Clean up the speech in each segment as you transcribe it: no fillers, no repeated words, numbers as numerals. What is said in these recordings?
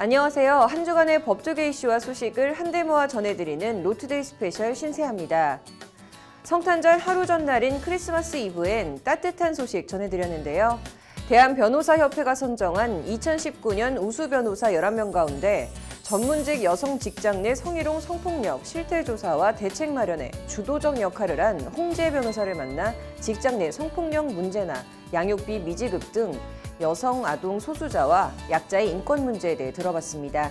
안녕하세요. 한 주간의 법조계 이슈와 소식을 한데 모아 전해드리는 로투데이 스페셜 신세아입니다. 성탄절 하루 전날인 크리스마스 이브엔 따뜻한 소식 전해드렸는데요. 대한변호사협회가 선정한 2019년 우수 변호사 11명 가운데 전문직 여성 직장 내 성희롱 성폭력 실태조사와 대책 마련에 주도적 역할을 한 홍지혜 변호사를 만나 직장 내 성폭력 문제나 양육비 미지급 등 여성, 아동, 소수자와 약자의 인권 문제에 대해 들어봤습니다.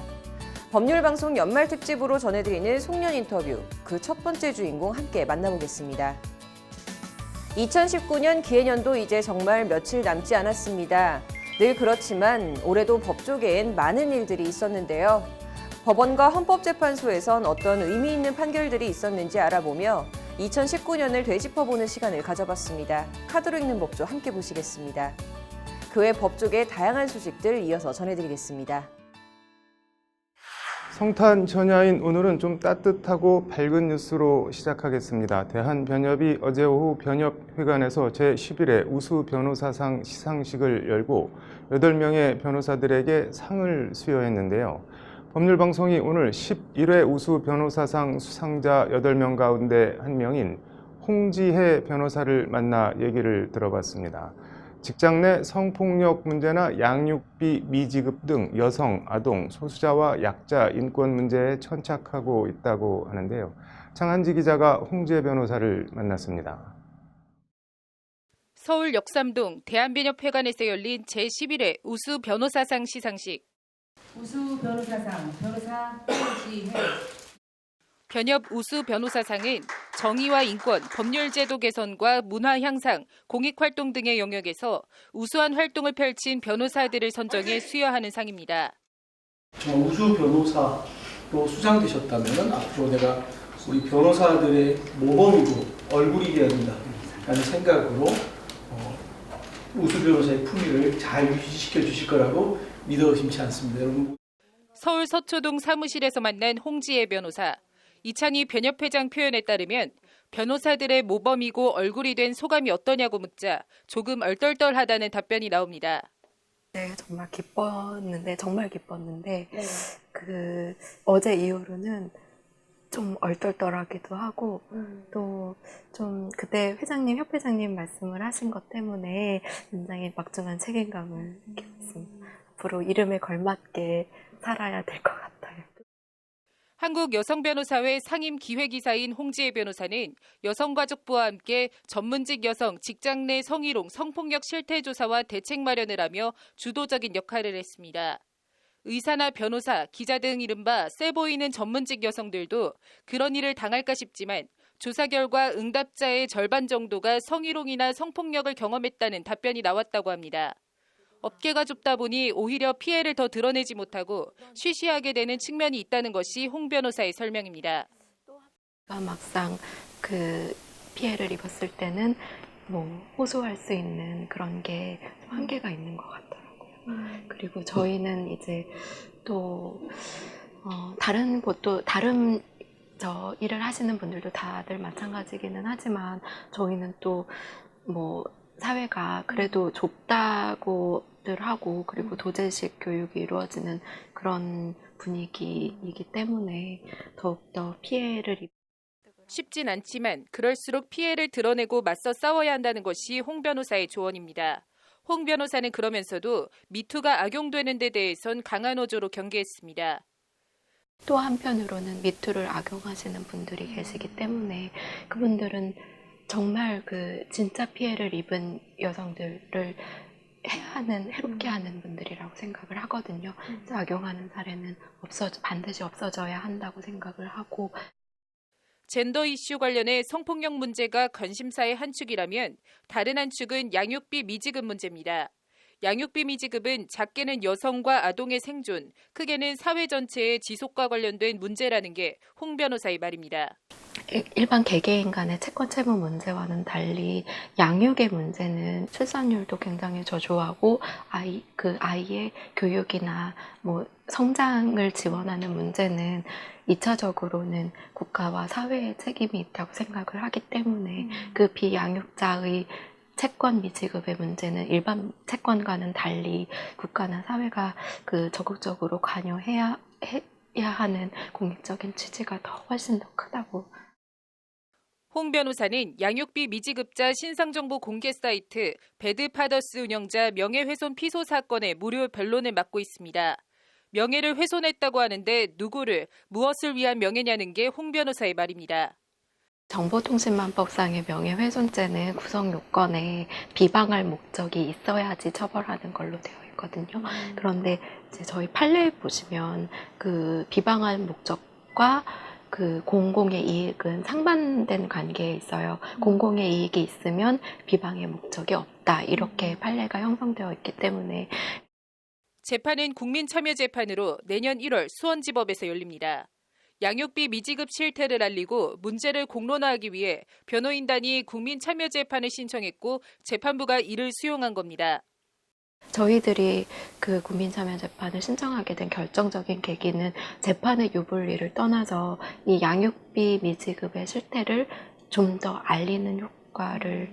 법률방송 연말 특집으로 전해드리는 송년 인터뷰, 그 첫 번째 주인공 함께 만나보겠습니다. 2019년 기해년도 이제 정말 며칠 남지 않았습니다. 늘 그렇지만 올해도 법조계엔 많은 일들이 있었는데요. 법원과 헌법재판소에선 어떤 의미 있는 판결들이 있었는지 알아보며 2019년을 되짚어보는 시간을 가져봤습니다. 카드로 읽는 법조 함께 보시겠습니다. 그 외 법조계의 다양한 소식들 이어서 전해드리겠습니다. 성탄 전야인 오늘은 좀 따뜻하고 밝은 뉴스로 시작하겠습니다. 대한변협이 어제 오후 변협회관에서 제11회 우수 변호사상 시상식을 열고 8명의 변호사들에게 상을 수여했는데요. 법률방송이 오늘 11회 우수 변호사상 수상자 8명 가운데 한 명인 홍지혜 변호사를 만나 얘기를 들어봤습니다. 직장 내 성폭력 문제나 양육비 미지급 등 여성, 아동, 소수자와 약자 인권 문제에 천착하고 있다고 하는데요. 장한지 기자가 홍지혜 변호사를 만났습니다. 서울 역삼동 대한변협회관에서 열린 제11회 우수 변호사상 시상식. 우수 변호사상 변호사 홍지혜. 변협 우수 변호사상은 정의와 인권, 법률제도 개선과 문화 향상, 공익활동 등의 영역에서 우수한 활동을 펼친 변호사들을 선정해 수여하는 상입니다. 정말 우수 변호사로 수상되셨다면 앞으로 내가 우리 변호사들의 모범이고 얼굴이 되어야 된다라는 생각으로 우수 변호사의 품위를 잘 유지시켜 주실 거라고 믿어 의심치 않습니다. 여러분. 서울 서초동 사무실에서 만난 홍지혜 변호사. 이창희 변협회장 표현에 따르면 변호사들의 모범이고 얼굴이 된 소감이 어떠냐고 묻자 조금 얼떨떨하다는 답변이 나옵니다. 네, 정말 기뻤는데 어제 이후로는 좀 얼떨떨하기도 하고 또 좀 그때 협회장님 말씀을 하신 것 때문에 굉장히 막중한 책임감을 느끼고 있습니다. 앞으로 이름에 걸맞게 살아야 될 것 같아요. 한국여성변호사회 상임기획이사인 홍지혜 변호사는 여성가족부와 함께 전문직 여성 직장 내 성희롱, 성폭력 실태조사와 대책 마련을 하며 주도적인 역할을 했습니다. 의사나 변호사, 기자 등 이른바 세 보이는 전문직 여성들도 그런 일을 당할까 싶지만 조사 결과 응답자의 절반 정도가 성희롱이나 성폭력을 경험했다는 답변이 나왔다고 합니다. 업계가 좁다 보니 오히려 피해를 더 드러내지 못하고 쉬쉬하게 되는 측면이 있다는 것이 홍 변호사의 설명입니다. 막상 피해를 입었을 때는 호소할 수 있는 그런 게 한계가 있는 것 같더라고요. 그리고 저희는 이제 또 다른 일을 하시는 분들도 다들 마찬가지기는 하지만 저희는 또 사회가 그래도 좁다고들 하고 그리고 도제식 교육이 이루어지는 그런 분위기이기 때문에 더욱더 피해를 쉽진 않지만 그럴수록 피해를 드러내고 맞서 싸워야 한다는 것이 홍 변호사의 조언입니다. 홍 변호사는 그러면서도 미투가 악용되는 데 대해선 강한 어조로 경계했습니다. 또 한편으로는 미투를 악용하시는 분들이 계시기 때문에 그분들은 정말 진짜 피해를 입은 여성들을 해롭게 하는 분들이라고 생각을 하거든요. 악용하는 사례는 반드시 없어져야 한다고 생각을 하고. 젠더 이슈 관련해 성폭력 문제가 관심사의 한 축이라면 다른 한 축은 양육비 미지급 문제입니다. 양육비 미지급은 작게는 여성과 아동의 생존, 크게는 사회 전체의 지속과 관련된 문제라는 게 홍 변호사의 말입니다. 일반 개개인 간의 채권 채무 문제와는 달리 양육의 문제는 출산율도 굉장히 저조하고 아이의 교육이나 성장을 지원하는 문제는 2차적으로는 국가와 사회의 책임이 있다고 생각을 하기 때문에 그 비양육자의 채권 미지급의 문제는 일반 채권과는 달리 국가나 사회가 적극적으로 관여해야 하는 공익적인 취지가 훨씬 더 크다고. 홍 변호사는 양육비 미지급자 신상정보 공개 사이트 배드파더스 운영자 명예훼손 피소 사건의 무료 변론을 맡고 있습니다. 명예를 훼손했다고 하는데 누구를, 무엇을 위한 명예냐는 게 홍 변호사의 말입니다. 정보통신망법상의 명예훼손죄는 구성 요건에 비방할 목적이 있어야지 처벌하는 걸로 되어 있거든요. 그런데 이제 저희 판례에 보시면 그 비방할 목적과 그 공공의 이익은 상반된 관계에 있어요. 공공의 이익이 있으면 비방의 목적이 없다. 이렇게 판례가 형성되어 있기 때문에 재판은 국민참여재판으로 내년 1월 수원지법에서 열립니다. 양육비 미지급 실태를 알리고 문제를 공론화하기 위해 변호인단이 국민참여재판을 신청했고 재판부가 이를 수용한 겁니다. 저희들이 그 국민참여재판을 신청하게 된 결정적인 계기는 재판의 유불리를 떠나서 이 양육비 미지급의 실태를 좀 더 알리는 효과를,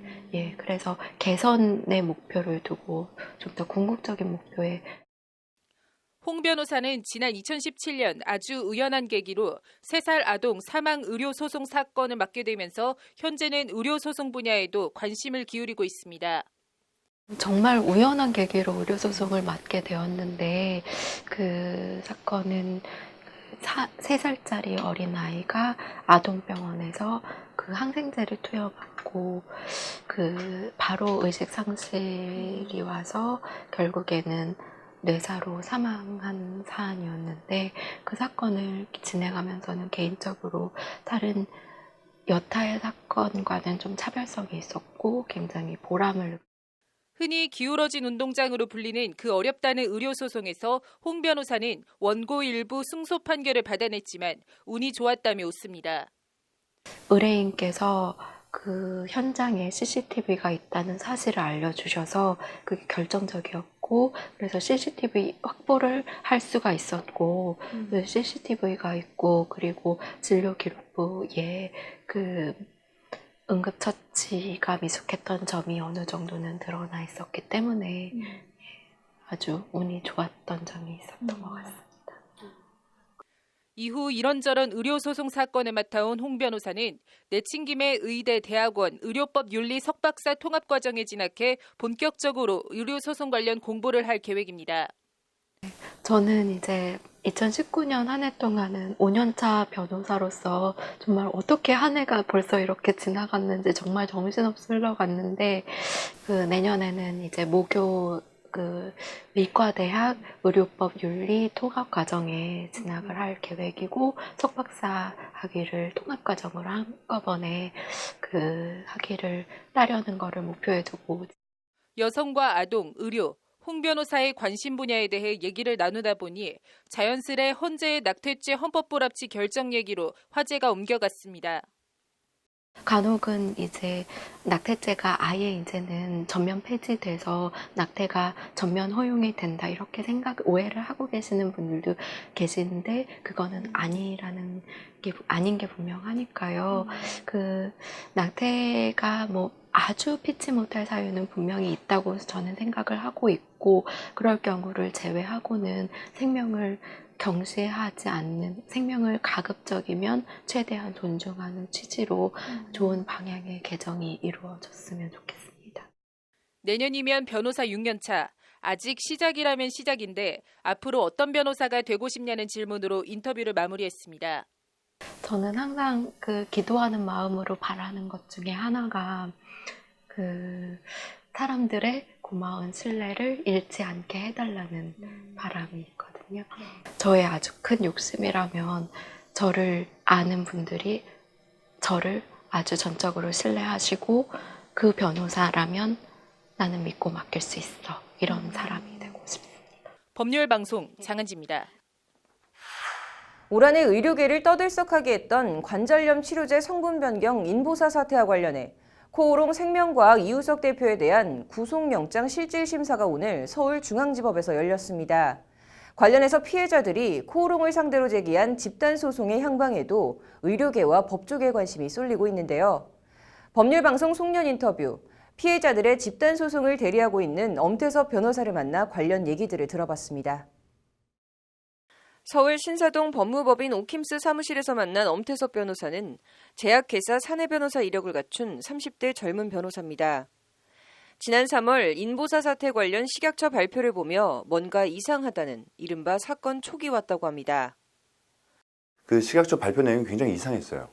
그래서 개선의 목표를 두고 좀 더 궁극적인 목표에. 홍 변호사는 지난 2017년 아주 우연한 계기로 3살 아동 사망 의료소송 사건을 맡게 되면서 현재는 의료소송 분야에도 관심을 기울이고 있습니다. 정말 우연한 계기로 의료소송을 맡게 되었는데 그 사건은 3살짜리 어린아이가 아동병원에서 그 항생제를 투여받고 바로 의식상실이 와서 결국에는 뇌사로 사망한 사안이었는데 그 사건을 진행하면서는 개인적으로 다른 여타의 사건과는 좀 차별성이 있었고 굉장히 보람을. 흔히 기울어진 운동장으로 불리는 그 어렵다는 의료소송에서 홍 변호사는 원고 일부 승소 판결을 받아냈지만 운이 좋았다며 웃습니다. 의뢰인께서 그 현장에 CCTV가 있다는 사실을 알려주셔서 그게 결정적이었고 그래서 CCTV 확보를 할 수가 있었고 CCTV가 있고 그리고 진료기록부에 그 응급처치가 미숙했던 점이 어느 정도는 드러나 있었기 때문에 아주 운이 좋았던 점이 있었던 것 같습니다. 이후 이런저런 의료소송 사건을 맡아온 홍 변호사는 내친김에 의대, 대학원, 의료법 윤리 석박사 통합과정에 진학해 본격적으로 의료소송 관련 공부를 할 계획입니다. 저는 이제 2019년 한 해 동안은 5년차 변호사로서 정말 어떻게 한 해가 벌써 이렇게 지나갔는지 정말 정신없이 흘러갔는데 내년에는 이제 모교 의과대학 의료법 윤리 통합과정에 진학을 할 계획이고 석박사 학위를 통합과정으로 한꺼번에 학위를 따려는 거를 목표에 두고 여성과 아동, 의료, 홍 변호사의 관심 분야에 대해 얘기를 나누다 보니 자연스레 헌재의 낙태죄 헌법불합치 결정 얘기로 화제가 옮겨갔습니다. 간혹은 이제 낙태죄가 아예 이제는 전면 폐지돼서 낙태가 전면 허용이 된다 이렇게 오해를 하고 계시는 분들도 계시는데 그거는 아닌 게 분명하니까요. 낙태가 아주 피치 못할 사유는 분명히 있다고 저는 생각을 하고 있고 그럴 경우를 제외하고는 생명을 경시하지 않는 생명을 가급적이면 최대한 존중하는 취지로 좋은 방향의 개정이 이루어졌으면 좋겠습니다. 내년이면 변호사 6년차. 아직 시작이라면 시작인데 앞으로 어떤 변호사가 되고 싶냐는 질문으로 인터뷰를 마무리했습니다. 저는 항상 기도하는 마음으로 바라는 것 중에 하나가 사람들의 고마운 신뢰를 잃지 않게 해달라는 바람이 있거든요. 저의 아주 큰 욕심이라면 저를 아는 분들이 저를 아주 전적으로 신뢰하시고 그 변호사라면 나는 믿고 맡길 수 있어. 이런 사람이 되고 싶습니다. 법률방송 장은지입니다. 올 한해 의료계를 떠들썩하게 했던 관절염 치료제 성분 변경 인보사 사태와 관련해 코오롱 생명과학 이우석 대표에 대한 구속영장 실질심사가 오늘 서울중앙지법에서 열렸습니다. 관련해서 피해자들이 코오롱을 상대로 제기한 집단소송의 향방에도 의료계와 법조계 관심이 쏠리고 있는데요. 법률방송 송년 인터뷰, 피해자들의 집단 소송을 대리하고 있는 엄태섭 변호사를 만나 관련 얘기들을 들어봤습니다. 서울 신사동 법무법인 오킴스 사무실에서 만난 엄태섭 변호사는 제약회사 사내변호사 이력을 갖춘 30대 젊은 변호사입니다. 지난 3월 인보사 사태 관련 식약처 발표를 보며 뭔가 이상하다는 이른바 사건 촉이 왔다고 합니다. 그 식약처 발표 내용이 굉장히 이상했어요.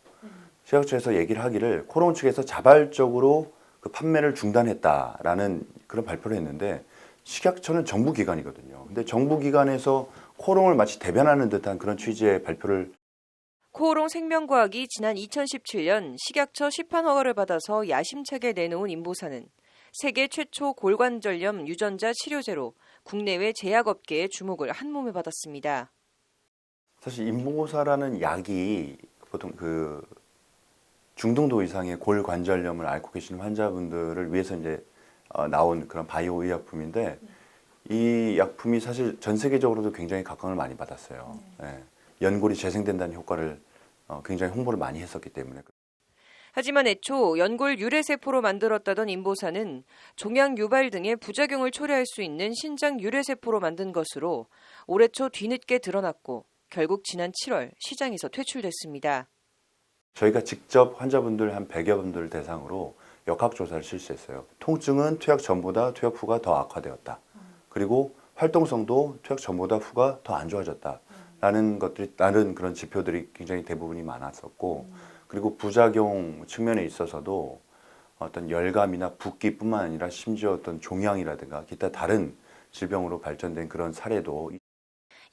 식약처에서 얘기를 하기를 코롱 측에서 자발적으로 그 판매를 중단했다라는 그런 발표를 했는데 식약처는 정부기관이거든요. 근데 정부기관에서 코롱을 마치 대변하는 듯한 그런 취지의 발표를 코오롱 생명과학이 지난 2017년 식약처 시판 허가를 받아서 야심차게 내놓은 인보사는 세계 최초 골관절염 유전자 치료제로 국내외 제약업계의 주목을 한몸에 받았습니다. 사실 인보사라는 약이 보통 그 중등도 이상의 골관절염을 앓고 계시는 환자분들을 위해서 이제 나온 그런 바이오 의약품인데 이 약품이 사실 전 세계적으로도 굉장히 각광을 많이 받았어요. 예. 연골이 재생된다는 효과를 굉장히 홍보를 많이 했었기 때문에. 하지만 애초 연골 유래세포로 만들었다던 인보사는 종양 유발 등의 부작용을 초래할 수 있는 신장 유래세포로 만든 것으로 올해 초 뒤늦게 드러났고 결국 지난 7월 시장에서 퇴출됐습니다. 저희가 직접 환자분들 한 100여 분들 대상으로 역학조사를 실시했어요. 통증은 투약 전보다 투약 후가 더 악화되었다. 그리고 활동성도 투약 전보다 후가 더 안 좋아졌다라는 것들이 다른 그런 지표들이 굉장히 대부분이 많았었고 그리고 부작용 측면에 있어서도 어떤 열감이나 붓기뿐만 아니라 심지어 어떤 종양이라든가 기타 다른 질병으로 발전된 그런 사례도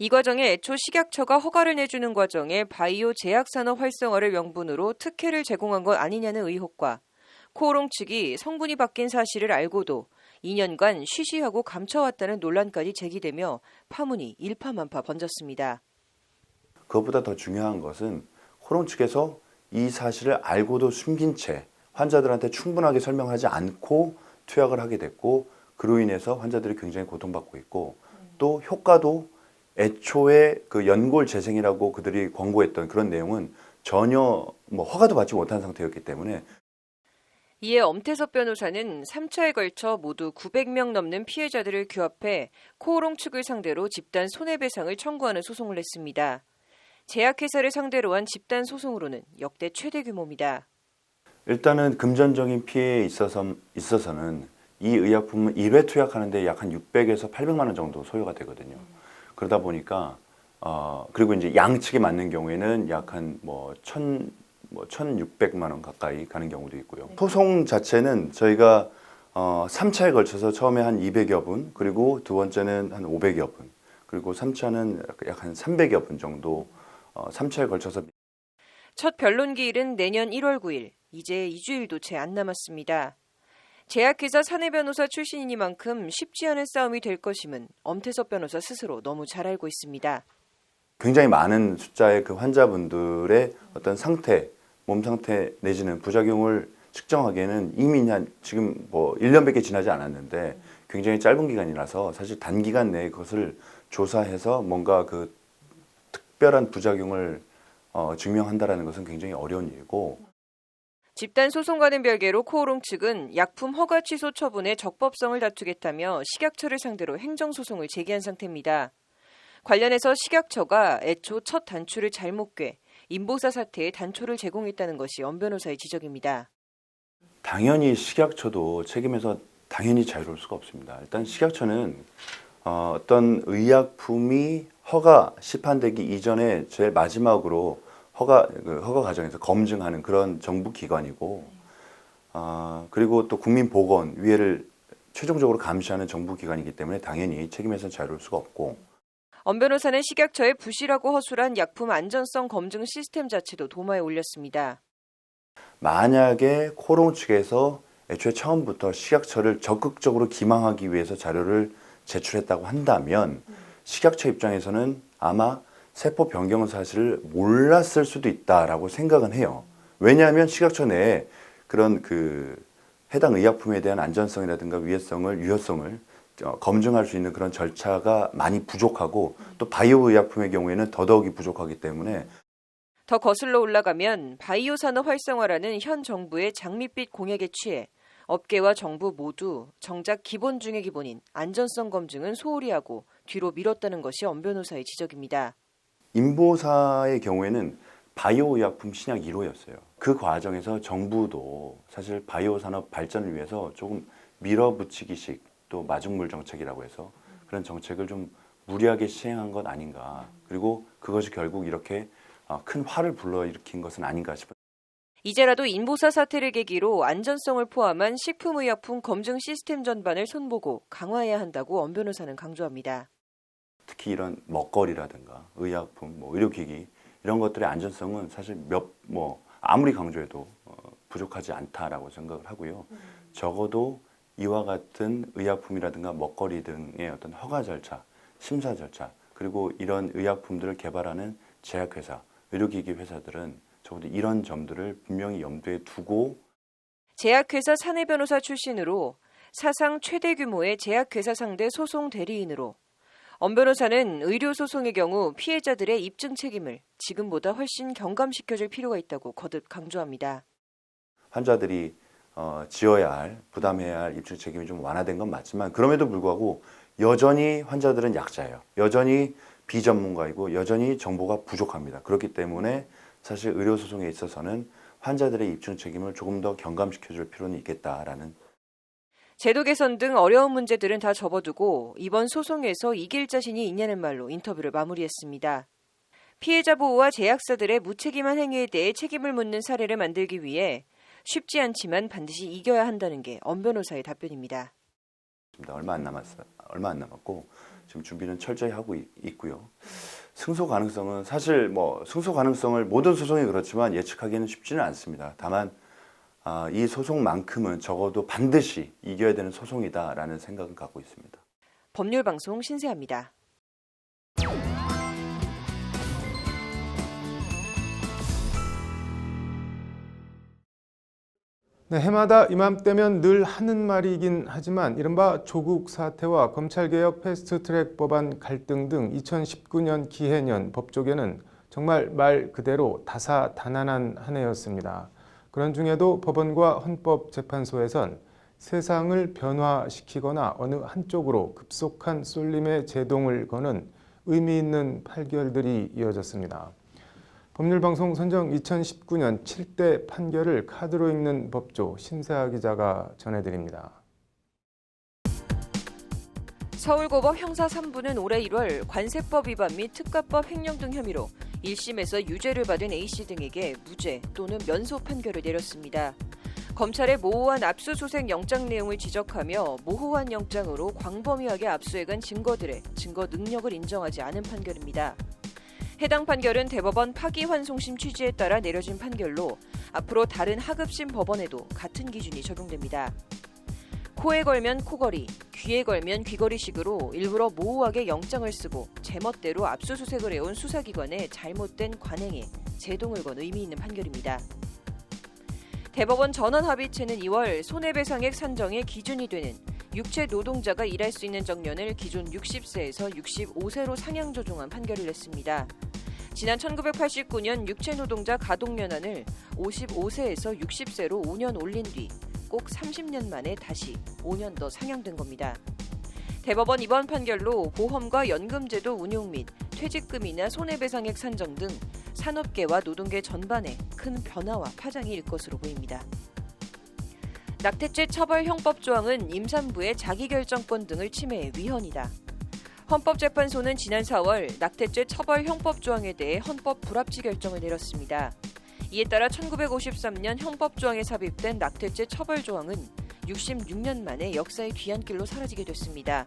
이 과정에 애초 식약처가 허가를 내주는 과정에 바이오 제약산업 활성화를 명분으로 특혜를 제공한 것 아니냐는 의혹과 코오롱 측이 성분이 바뀐 사실을 알고도 2년간 쉬쉬하고 감춰왔다는 논란까지 제기되며 파문이 일파만파 번졌습니다. 그것보다 더 중요한 것은 코롱 측에서 이 사실을 알고도 숨긴 채 환자들한테 충분하게 설명하지 않고 투약을 하게 됐고 그로 인해서 환자들이 굉장히 고통받고 있고 또 효과도 애초에 그 연골 재생이라고 그들이 광고했던 그런 내용은 전혀 허가도 받지 못한 상태였기 때문에 이에 엄태섭 변호사는 3차에 걸쳐 모두 900명 넘는 피해자들을 규합해 코오롱 측을 상대로 집단 손해배상을 청구하는 소송을 냈습니다. 제약회사를 상대로 한 집단 소송으로는 역대 최대 규모입니다. 일단은 금전적인 피해에 있어서는 이 의약품은 1회 투약하는데 약 한 600에서 800만 원 정도 소요가 되거든요. 그러다 보니까 그리고 이제 양측에 맞는 경우에는 약 한 1,600만 원 가까이 가는 경우도 있고요. 소송 자체는 저희가 3차에 걸쳐서 처음에 한 200여 분, 그리고 두 번째는 한 500여 분, 그리고 3차는 약 한 300여 분 정도 3차에 걸쳐서 첫 변론 기일은 내년 1월 9일, 이제 2주일도 채 안 남았습니다. 제약회사 사내변호사 출신이니만큼 쉽지 않은 싸움이 될 것임은 엄태섭 변호사 스스로 너무 잘 알고 있습니다. 굉장히 많은 숫자의 그 환자분들의 어떤 상태, 몸 상태 내지는 부작용을 측정하기에는 이미 지금 1년밖에 지나지 않았는데 굉장히 짧은 기간이라서 사실 단기간 내에 그것을 조사해서 뭔가 그 특별한 부작용을 증명한다라는 것은 굉장히 어려운 일이고 집단 소송과는 별개로 코오롱 측은 약품 허가 취소 처분의 적법성을 다투겠다며 식약처를 상대로 행정소송을 제기한 상태입니다. 관련해서 식약처가 애초 첫 단추를 잘못 꿰 인보사 사태에 단초를 제공했다는 것이 엄 변호사의 지적입니다. 당연히 식약처도 책임에서 당연히 자유로울 수가 없습니다. 일단 식약처는 어떤 의약품이 허가 시판되기 이전에 제일 마지막으로 허가 과정에서 검증하는 그런 정부 기관이고 그리고 또 국민보건위를 최종적으로 감시하는 정부 기관이기 때문에 당연히 책임에서는 자유로울 수가 없고 엄 변호사는 식약처의 부실하고 허술한 약품 안전성 검증 시스템 자체도 도마에 올렸습니다. 만약에 코롱 측에서 애초에 처음부터 식약처를 적극적으로 기망하기 위해서 자료를 제출했다고 한다면 식약처 입장에서는 아마 세포 변경 사실을 몰랐을 수도 있다라고 생각은 해요. 왜냐하면 식약처 내에 그런 해당 의약품에 대한 안전성이라든가 유효성을 검증할 수 있는 그런 절차가 많이 부족하고 또 바이오 의약품의 경우에는 더더욱이 부족하기 때문에 더 거슬러 올라가면 바이오 산업 활성화라는 현 정부의 장밋빛 공약에 취해 업계와 정부 모두 정작 기본 중의 기본인 안전성 검증은 소홀히 하고 뒤로 미뤘다는 것이 엄 변호사의 지적입니다. 인보사의 경우에는 바이오 의약품 신약 1호였어요. 그 과정에서 정부도 사실 바이오 산업 발전을 위해서 조금 밀어붙이기식 또 마중물 정책이라고 해서 그런 정책을 좀 무리하게 시행한 것 아닌가. 그리고 그것이 결국 이렇게 큰 화를 불러일으킨 것은 아닌가 싶어요. 이제라도 인보사 사태를 계기로 안전성을 포함한 식품의약품 검증 시스템 전반을 손보고 강화해야 한다고 엄 변호사는 강조합니다. 특히 이런 먹거리라든가 의약품, 의료기기 이런 것들의 안전성은 사실 아무리 강조해도 부족하지 않다라고 생각을 하고요. 적어도 이와 같은 의약품이라든가 먹거리 등의 어떤 허가 절차, 심사 절차, 그리고 이런 의약품들을 개발하는 제약회사, 의료기기 회사들은 적어도 이런 점들을 분명히 염두에 두고 제약회사 사내변호사 출신으로 사상 최대 규모의 제약회사 상대 소송 대리인으로 엄 변호사는 의료소송의 경우 피해자들의 입증 책임을 지금보다 훨씬 경감시켜줄 필요가 있다고 거듭 강조합니다. 환자들이 지어야 할, 부담해야 할 입증 책임이 좀 완화된 건 맞지만 그럼에도 불구하고 여전히 환자들은 약자예요. 여전히 비전문가이고 여전히 정보가 부족합니다. 그렇기 때문에 사실 의료소송에 있어서는 환자들의 입증 책임을 조금 더 경감시켜줄 필요는 있겠다라는. 제도 개선 등 어려운 문제들은 다 접어두고 이번 소송에서 이길 자신이 있냐는 말로 인터뷰를 마무리했습니다. 피해자 보호와 제약사들의 무책임한 행위에 대해 책임을 묻는 사례를 만들기 위해 쉽지 않지만 반드시 이겨야 한다는 게 엄 변호사의 답변입니다. 얼마 안 남았고 지금 준비는 철저히 하고 있고요. 승소 가능성은 사실 승소 가능성을 모든 소송이 그렇지만 예측하기는 쉽지는 않습니다. 다만 이 소송만큼은 적어도 반드시 이겨야 되는 소송이다라는 생각은 갖고 있습니다. 법률방송 신세아입니다. 네, 해마다 이맘때면 늘 하는 말이긴 하지만 이른바 조국 사태와 검찰개혁 패스트트랙 법안 갈등 등 2019년 기해년 법조계는 정말 말 그대로 다사다난한 한 해였습니다. 그런 중에도 법원과 헌법재판소에선 세상을 변화시키거나 어느 한쪽으로 급속한 쏠림에 제동을 거는 의미 있는 판결들이 이어졌습니다. 법률방송 선정 2019년 7대 판결을 카드로 읽는 법조 신세아 기자가 전해드립니다. 서울고법 형사 3부는 올해 1월 관세법 위반 및 특가법 횡령 등 혐의로 1심에서 유죄를 받은 A씨 등에게 무죄 또는 면소 판결을 내렸습니다. 검찰의 모호한 압수수색 영장 내용을 지적하며 모호한 영장으로 광범위하게 압수해간 증거들의 증거 능력을 인정하지 않은 판결입니다. 해당 판결은 대법원 파기환송심 취지에 따라 내려진 판결로 앞으로 다른 하급심 법원에도 같은 기준이 적용됩니다. 코에 걸면 코걸이, 귀에 걸면 귀걸이식으로 일부러 모호하게 영장을 쓰고 제멋대로 압수수색을 해온 수사기관의 잘못된 관행에 제동을 건 의미 있는 판결입니다. 대법원 전원합의체는 2월 손해배상액 산정의 기준이 되는 육체 노동자가 일할 수 있는 정년을 기존 60세에서 65세로 상향 조정한 판결을 냈습니다. 지난 1989년 육체 노동자 가동연한을 55세에서 60세로 5년 올린 뒤 꼭 30년 만에 다시 5년 더 상향된 겁니다. 대법원 이번 판결로 보험과 연금제도 운용 및 퇴직금이나 손해배상액 산정 등 산업계와 노동계 전반에 큰 변화와 파장이 일 것으로 보입니다. 낙태죄 처벌 형법 조항은 임산부의 자기결정권 등을 침해해 위헌이다. 헌법재판소는 지난 4월 낙태죄 처벌 형법 조항에 대해 헌법 불합치 결정을 내렸습니다. 이에 따라 1953년 형법 조항에 삽입된 낙태죄 처벌 조항은 66년 만에 역사의 뒤안길로 사라지게 됐습니다.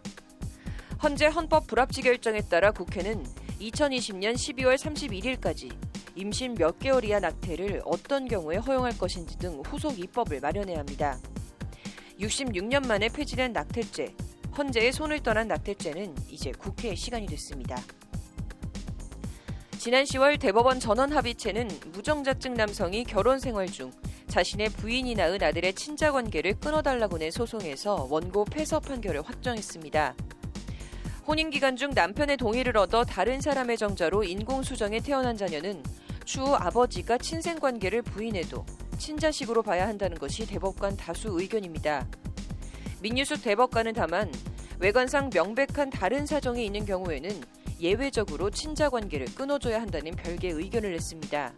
헌재 헌법 불합치 결정에 따라 국회는 2020년 12월 31일까지 임신 몇 개월 이하 낙태를 어떤 경우에 허용할 것인지 등 후속 입법을 마련해야 합니다. 66년 만에 폐지된 낙태죄, 헌재의 손을 떠난 낙태죄는 이제 국회의 시간이 됐습니다. 지난 10월 대법원 전원합의체는 무정자증 남성이 결혼 생활 중 자신의 부인이 낳은 아들의 친자 관계를 끊어달라고 낸 소송에서 원고 패소 판결을 확정했습니다. 혼인 기간 중 남편의 동의를 얻어 다른 사람의 정자로 인공수정에 태어난 자녀는 추후 아버지가 친생 관계를 부인해도 친자식으로 봐야 한다는 것이 대법관 다수 의견입니다. 민유숙 대법관은 다만 외관상 명백한 다른 사정이 있는 경우에는 예외적으로 친자 관계를 끊어줘야 한다는 별개의 의견을 냈습니다.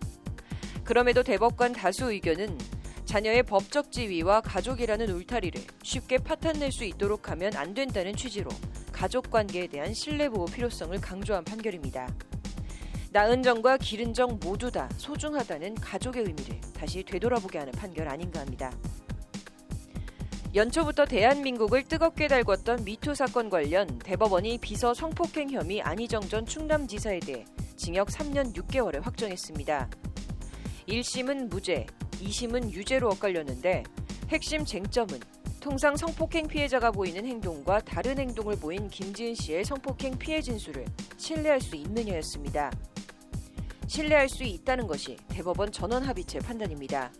그럼에도 대법관 다수 의견은 자녀의 법적 지위와 가족이라는 울타리를 쉽게 파탄낼 수 있도록 하면 안 된다는 취지로 가족 관계에 대한 신뢰 보호 필요성을 강조한 판결입니다. 낳은 정과 기른 정 모두 다 소중하다는 가족의 의미를 다시 되돌아보게 하는 판결 아닌가 합니다. 연초부터 대한민국을 뜨겁게 달궜던 미투 사건 관련 대법원이 비서 성폭행 혐의 안희정 전 충남지사에 대해 징역 3년 6개월을 확정했습니다. 1심은 무죄, 2심은 유죄로 엇갈렸는데 핵심 쟁점은 통상 성폭행 피해자가 보이는 행동과 다른 행동을 보인 김지은 씨의 성폭행 피해 진술을 신뢰할 수 있느냐였습니다. 신뢰할 수 있다는 것이 대법원 전원합의체 판단입니다.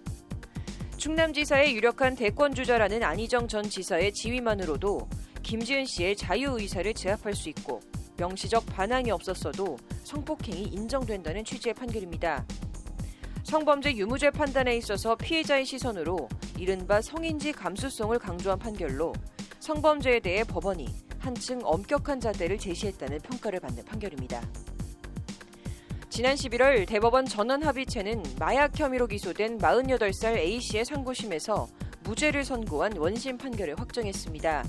충남지사의 유력한 대권주자라는 안희정 전 지사의 지위만으로도 김지은 씨의 자유의사를 제압할 수 있고 명시적 반항이 없었어도 성폭행이 인정된다는 취지의 판결입니다. 성범죄 유무죄 판단에 있어서 피해자의 시선으로 이른바 성인지 감수성을 강조한 판결로 성범죄에 대해 법원이 한층 엄격한 잣대를 제시했다는 평가를 받는 판결입니다. 지난 11월 대법원 전원합의체는 마약 혐의로 기소된 48살 A씨의 상고심에서 무죄를 선고한 원심 판결을 확정했습니다.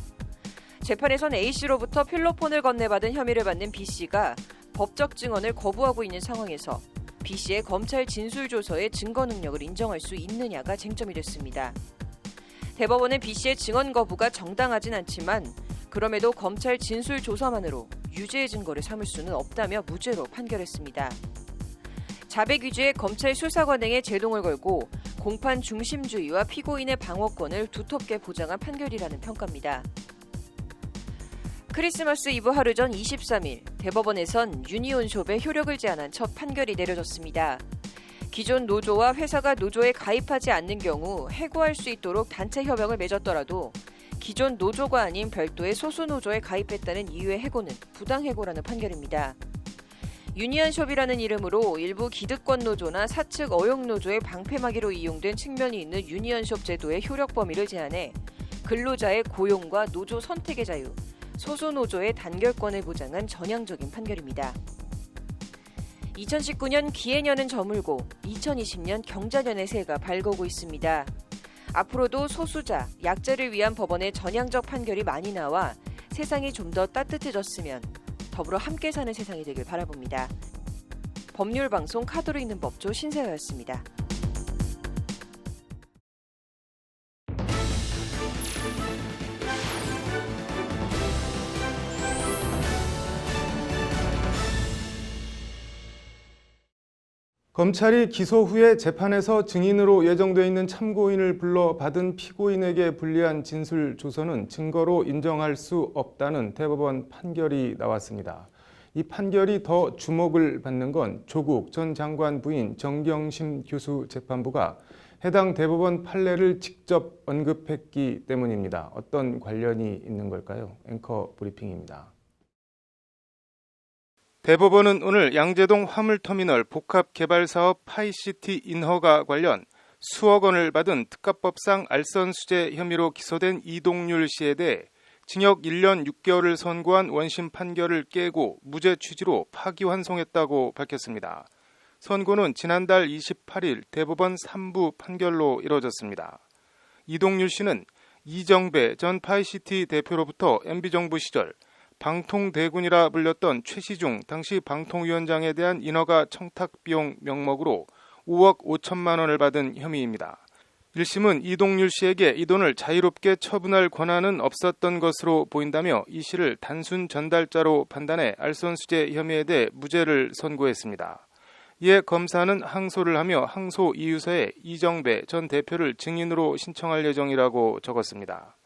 재판에선 A씨로부터 필로폰을 건네받은 혐의를 받는 B씨가 법적 증언을 거부하고 있는 상황에서 B씨의 검찰 진술조서의 증거 능력을 인정할 수 있느냐가 쟁점이 됐습니다. 대법원은 B씨의 증언 거부가 정당하진 않지만 그럼에도 검찰 진술조서만으로 유죄의 증거를 삼을 수는 없다며 무죄로 판결했습니다. 자백 위주의 검찰 수사 관행에 제동을 걸고 공판 중심주의와 피고인의 방어권을 두텁게 보장한 판결이라는 평가입니다. 크리스마스 이브 하루 전 23일 대법원에선 유니온숍의 효력을 제한한 첫 판결이 내려졌습니다. 기존 노조와 회사가 노조에 가입하지 않는 경우 해고할 수 있도록 단체 협약을 맺었더라도 기존 노조가 아닌 별도의 소수노조에 가입했다는 이유의 해고는 부당해고라는 판결입니다. 유니언숍이라는 이름으로 일부 기득권 노조나 사측 어용노조의 방패막이로 이용된 측면이 있는 유니언숍 제도의 효력 범위를 제한해 근로자의 고용과 노조 선택의 자유, 소수노조의 단결권을 보장한 전향적인 판결입니다. 2019년 기해년은 저물고 2020년 경자년의 새해가 밝아오고 있습니다. 앞으로도 소수자, 약자를 위한 법원의 전향적 판결이 많이 나와 세상이 좀 더 따뜻해졌으면 더불어 함께 사는 세상이 되길 바라봅니다. 법률방송 카드로 읽는 법조 신세아였습니다. 검찰이 기소 후에 재판에서 증인으로 예정돼 있는 참고인을 불러 받은 피고인에게 불리한 진술 조서는 증거로 인정할 수 없다는 대법원 판결이 나왔습니다. 이 판결이 더 주목을 받는 건 조국 전 장관 부인 정경심 교수 재판부가 해당 대법원 판례를 직접 언급했기 때문입니다. 어떤 관련이 있는 걸까요? 앵커 브리핑입니다. 대법원은 오늘 양재동 화물터미널 복합개발사업 파이시티 인허가 관련 수억 원을 받은 특가법상 알선수재 혐의로 기소된 이동률 씨에 대해 징역 1년 6개월을 선고한 원심 판결을 깨고 무죄 취지로 파기환송했다고 밝혔습니다. 선고는 지난달 28일 대법원 3부 판결로 이뤄졌습니다. 이동률 씨는 이정배 전 파이시티 대표로부터 MB정부 시절 방통대군이라 불렸던 최시중 당시 방통위원장에 대한 인허가 청탁비용 명목으로 5억 5천만 원을 받은 혐의입니다. 1심은 이동률 씨에게 이 돈을 자유롭게 처분할 권한은 없었던 것으로 보인다며 이 씨를 단순 전달자로 판단해 알선수재 혐의에 대해 무죄를 선고했습니다. 이에 검사는 항소를 하며 항소 이유서에 이정배 전 대표를 증인으로 신청할 예정이라고 적었습니다.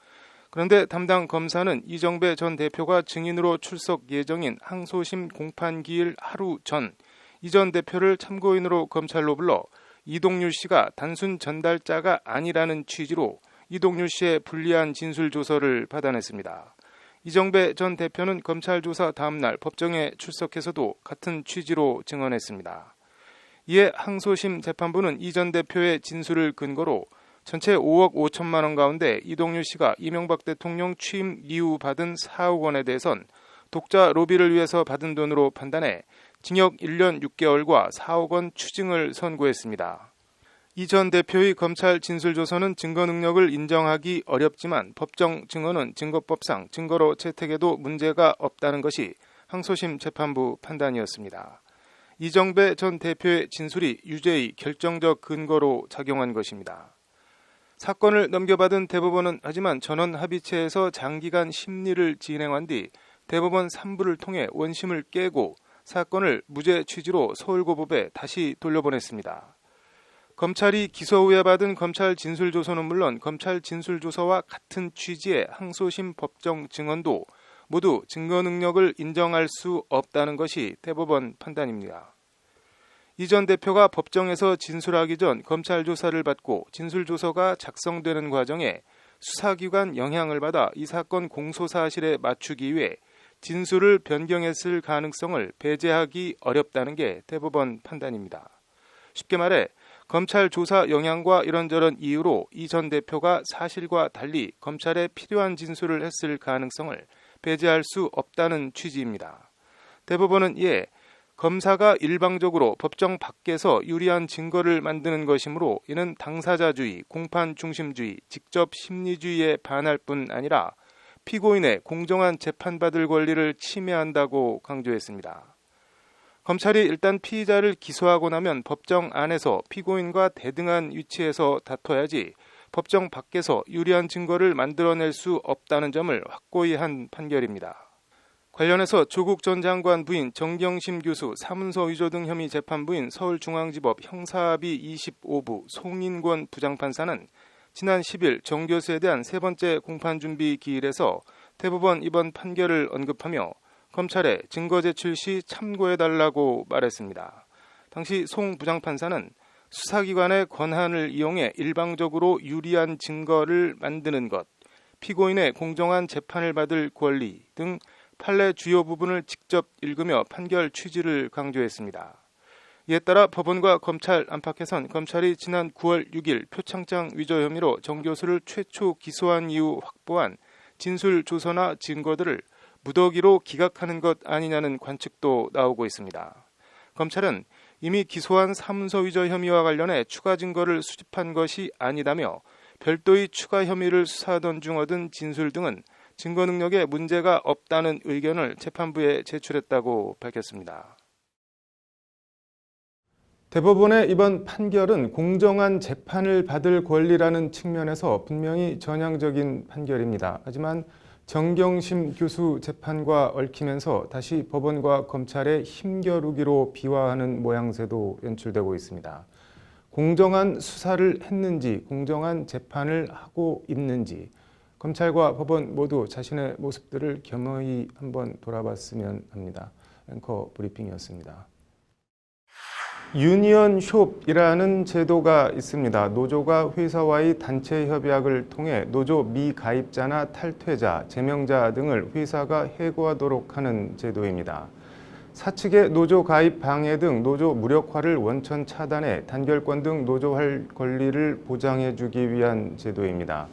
그런데 담당 검사는 이정배 전 대표가 증인으로 출석 예정인 항소심 공판 기일 하루 전 이 전 대표를 참고인으로 검찰로 불러 이동률 씨가 단순 전달자가 아니라는 취지로 이동률 씨의 불리한 진술 조서를 받아냈습니다. 이정배 전 대표는 검찰 조사 다음 날 법정에 출석해서도 같은 취지로 증언했습니다. 이에 항소심 재판부는 이 전 대표의 진술을 근거로 전체 5억 5천만 원 가운데 이동유 씨가 이명박 대통령 취임 이후 받은 4억 원에 대해선 독자 로비를 위해서 받은 돈으로 판단해 징역 1년 6개월과 4억 원 추징을 선고했습니다. 이 전 대표의 검찰 진술조서는 증거 능력을 인정하기 어렵지만 법정 증언은 증거법상 증거로 채택해도 문제가 없다는 것이 항소심 재판부 판단이었습니다. 이정배 전 대표의 진술이 유죄의 결정적 근거로 작용한 것입니다. 사건을 넘겨받은 대법원은 하지만 전원 합의체에서 장기간 심리를 진행한 뒤 대법원 3부를 통해 원심을 깨고 사건을 무죄 취지로 서울고법에 다시 돌려보냈습니다. 검찰이 기소 후에 받은 검찰 진술조서는 물론 검찰 진술조서와 같은 취지의 항소심 법정 증언도 모두 증거 능력을 인정할 수 없다는 것이 대법원 판단입니다. 이 전 대표가 법정에서 진술하기 전 검찰 조사를 받고 진술조서가 작성되는 과정에 수사기관 영향을 받아 이 사건 공소사실에 맞추기 위해 진술을 변경했을 가능성을 배제하기 어렵다는 게 대법원 판단입니다. 쉽게 말해 검찰 조사 영향과 이런저런 이유로 이 전 대표가 사실과 달리 검찰에 필요한 진술을 했을 가능성을 배제할 수 없다는 취지입니다. 대법원은 이에 검사가 일방적으로 법정 밖에서 유리한 증거를 만드는 것이므로 이는 당사자주의, 공판 중심주의, 직접 심리주의에 반할 뿐 아니라 피고인의 공정한 재판받을 권리를 침해한다고 강조했습니다. 검찰이 일단 피의자를 기소하고 나면 법정 안에서 피고인과 대등한 위치에서 다퉈야지 법정 밖에서 유리한 증거를 만들어낼 수 없다는 점을 확고히 한 판결입니다. 관련해서 조국 전 장관 부인 정경심 교수 사문서 위조 등 혐의 재판부인 서울중앙지법 형사합의 25부 송인권 부장판사는 지난 10일 정 교수에 대한 세 번째 공판준비 기일에서 대법원 이번 판결을 언급하며 검찰에 증거 제출 시 참고해달라고 말했습니다. 당시 송 부장판사는 수사기관의 권한을 이용해 일방적으로 유리한 증거를 만드는 것, 피고인의 공정한 재판을 받을 권리 등 판례 주요 부분을 직접 읽으며 판결 취지를 강조했습니다. 이에 따라 법원과 검찰 안팎에선 검찰이 지난 9월 6일 표창장 위조 혐의로 정 교수를 최초 기소한 이후 확보한 진술 조서나 증거들을 무더기로 기각하는 것 아니냐는 관측도 나오고 있습니다. 검찰은 이미 기소한 사문서 위조 혐의와 관련해 추가 증거를 수집한 것이 아니다며 별도의 추가 혐의를 수사하던 중 얻은 진술 등은 증거 능력에 문제가 없다는 의견을 재판부에 제출했다고 밝혔습니다. 대법원의 이번 판결은 공정한 재판을 받을 권리라는 측면에서 분명히 전향적인 판결입니다. 하지만 정경심 교수 재판과 얽히면서 다시 법원과 검찰의 힘겨루기로 비화하는 모양새도 연출되고 있습니다. 공정한 수사를 했는지, 공정한 재판을 하고 있는지, 검찰과 법원 모두 자신의 모습들을 겸허히 한번 돌아봤으면 합니다. 앵커 브리핑이었습니다. 유니언숍이라는 제도가 있습니다. 노조가 회사와의 단체 협약을 통해 노조 미가입자나 탈퇴자, 제명자 등을 회사가 해고하도록 하는 제도입니다. 사측의 노조 가입 방해 등 노조 무력화를 원천 차단해 단결권 등 노조할 권리를 보장해주기 위한 제도입니다.